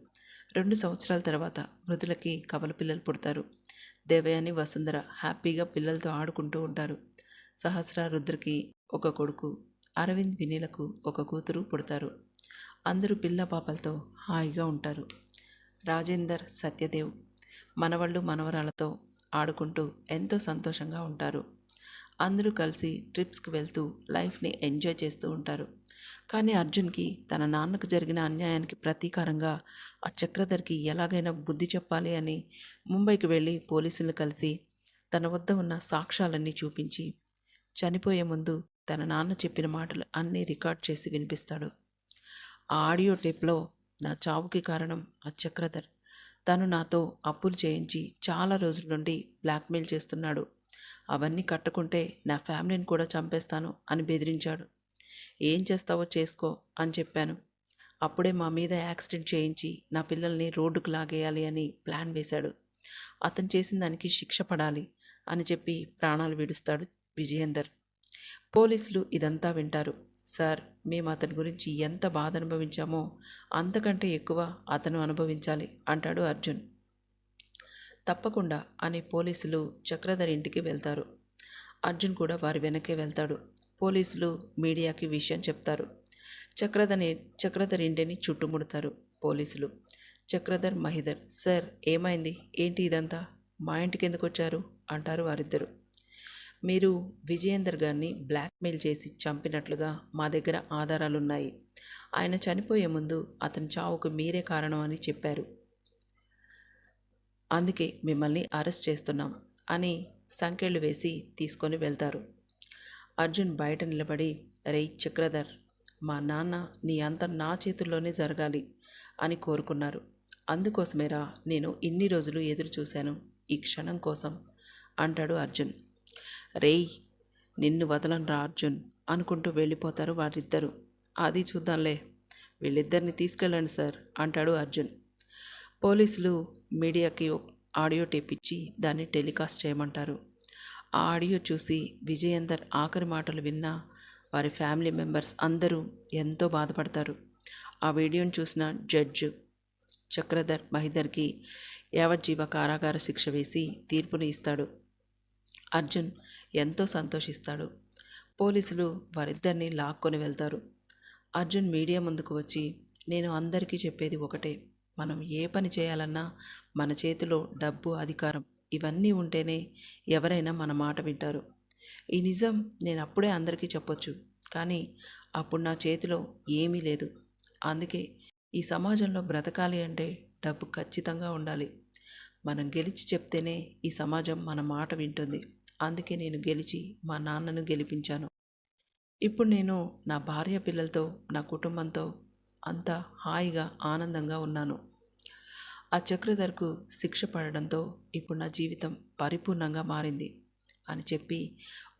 2 సంవత్సరాల తర్వాత మృదులకి కవల పిల్లలు పుడతారు. దేవయాని, వసుంధర హ్యాపీగా పిల్లలతో ఆడుకుంటూ ఉంటారు. సహస్ర, రుద్రకి ఒక కొడుకు, అరవింద్, వినీలకు ఒక కూతురు పుడతారు. అందరూ పిల్ల పాపలతో హాయిగా ఉంటారు. రాజేందర్, సత్యదేవ్ మనవళ్ళు మనవరాలతో ఆడుకుంటూ ఎంతో సంతోషంగా ఉంటారు. అందరూ కలిసి ట్రిప్స్కి వెళ్తూ లైఫ్ని ఎంజాయ్ చేస్తూ ఉంటారు. కానీ అర్జున్కి తన నాన్నకు జరిగిన అన్యాయానికి ప్రతీకారంగా ఆ చక్రధర్కి ఎలాగైనా బుద్ధి చెప్పాలి అని ముంబైకి వెళ్ళి పోలీసులను కలిసి తన వద్ద ఉన్న సాక్ష్యాలన్నీ చూపించి చనిపోయే ముందు తన నాన్న చెప్పిన మాటలు అన్నీ రికార్డ్ చేసి వినిపిస్తాడు. ఆ ఆడియో టేప్లో నా చావుకి కారణం ఆ చక్రధర్. తను నాతో అప్పులు చేయించి చాలా రోజుల నుండి బ్లాక్మెయిల్ చేస్తున్నాడు. అవన్నీ కట్టుకుంటే నా ఫ్యామిలీని కూడా చంపేస్తాను అని బెదిరించాడు. ఏం చేస్తావో చేసుకో అని చెప్పాను. అప్పుడే మా మీద యాక్సిడెంట్ చేయించి నా పిల్లల్ని రోడ్డుకు లాగేయాలి అని ప్లాన్ వేశాడు. అతను చేసిన దానికి శిక్ష పడాలి అని చెప్పి ప్రాణాలు విడుస్తాడు విజయేందర్. పోలీసులు ఇదంతా వింటారు. సార్, మేము అతని గురించి ఎంత బాధ అనుభవించామో అంతకంటే ఎక్కువ అతను అనుభవించాలి అంటాడు అర్జున్. తప్పకుండా అని పోలీసులు చక్రధర్ ఇంటికి వెళ్తారు. అర్జున్ కూడా వారి వెనకే వెళ్తాడు. పోలీసులు మీడియాకి విషయం చెప్తారు. చక్రధర్ ఇంటిని చుట్టుముడతారు పోలీసులు. చక్రధర్, మహిధర్, సార్ ఏమైంది, ఏంటి ఇదంతా, మా ఇంటికి ఎందుకు వచ్చారు అంటారు వారిద్దరు. మీరు విజయేందర్ గారిని బ్లాక్మెయిల్ చేసి చంపినట్లుగా మా దగ్గర ఆధారాలున్నాయి. ఆయన చనిపోయే ముందు అతని చావుకు మీరే కారణం అని చెప్పారు. అందుకే మిమ్మల్ని అరెస్ట్ చేస్తున్నాం అని సంకెళ్ళు వేసి తీసుకొని వెళ్తారు. అర్జున్ బయట నిలబడి, రేయ్ చక్రధర్, మా నాన్న నీ అంతం నా చేతుల్లోనే జరగాలి అని కోరుకున్నారు. అందుకోసమేరా నేను ఇన్ని రోజులు ఎదురు చూశాను ఈ క్షణం కోసం అంటాడు అర్జున్. రేయ్, నిన్ను వదలనురా అర్జున్ అనుకుంటూ వెళ్ళిపోతారు వారిద్దరూ. అది చూద్దాంలే, వీళ్ళిద్దరిని తీసుకెళ్ళండి సార్ అంటాడు అర్జున్. పోలీసులు మీడియాకి ఆడియో టేప్ ఇచ్చి దాన్ని టెలికాస్ట్ చేయమంటారు. ఆ ఆడియో చూసి విజయేందర్ ఆఖరి మాటలు విన్న వారి ఫ్యామిలీ మెంబర్స్ అందరూ ఎంతో బాధపడతారు. ఆ వీడియోను చూసిన జడ్జి చక్రధర్, మహిధర్కి యావజ్జీవ కారాగార శిక్ష వేసి తీర్పుని ఇస్తాడు. అర్జున్ ఎంతో సంతోషిస్తాడు. పోలీసులు వారిద్దరిని లాక్కొని వెళ్తారు. అర్జున్ మీడియా ముందుకు వచ్చి, నేను అందరికీ చెప్పేది ఒకటే, మనం ఏ పని చేయాలన్నా మన చేతిలో డబ్బు, అధికారం ఇవన్నీ ఉంటేనే ఎవరైనా మన మాట వింటారు. ఈ నిజం నేను అప్పుడే అందరికీ చెప్పొచ్చు, కానీ అప్పుడు నా చేతిలో ఏమీ లేదు. అందుకే ఈ సమాజంలో బ్రతకాలి అంటే డబ్బు ఖచ్చితంగా ఉండాలి. మనం గెలిచి చెప్తేనే ఈ సమాజం మన మాట వింటుంది. అందుకే నేను గెలిచి మా నాన్నను గెలిపించాను. ఇప్పుడు నేను నా భార్య, పిల్లలతో, నా కుటుంబంతో అంతా హాయిగా ఆనందంగా ఉన్నాను. ఆ చక్రధర్కు శిక్ష పడడంతో ఇప్పుడు నా జీవితం పరిపూర్ణంగా మారింది అని చెప్పి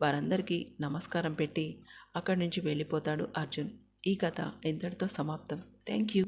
వారందరికీ నమస్కారం పెట్టి అక్కడి నుంచి వెళ్ళిపోతాడు అర్జున్. ఈ కథ ఇంతటితో సమాప్తం. Thank you.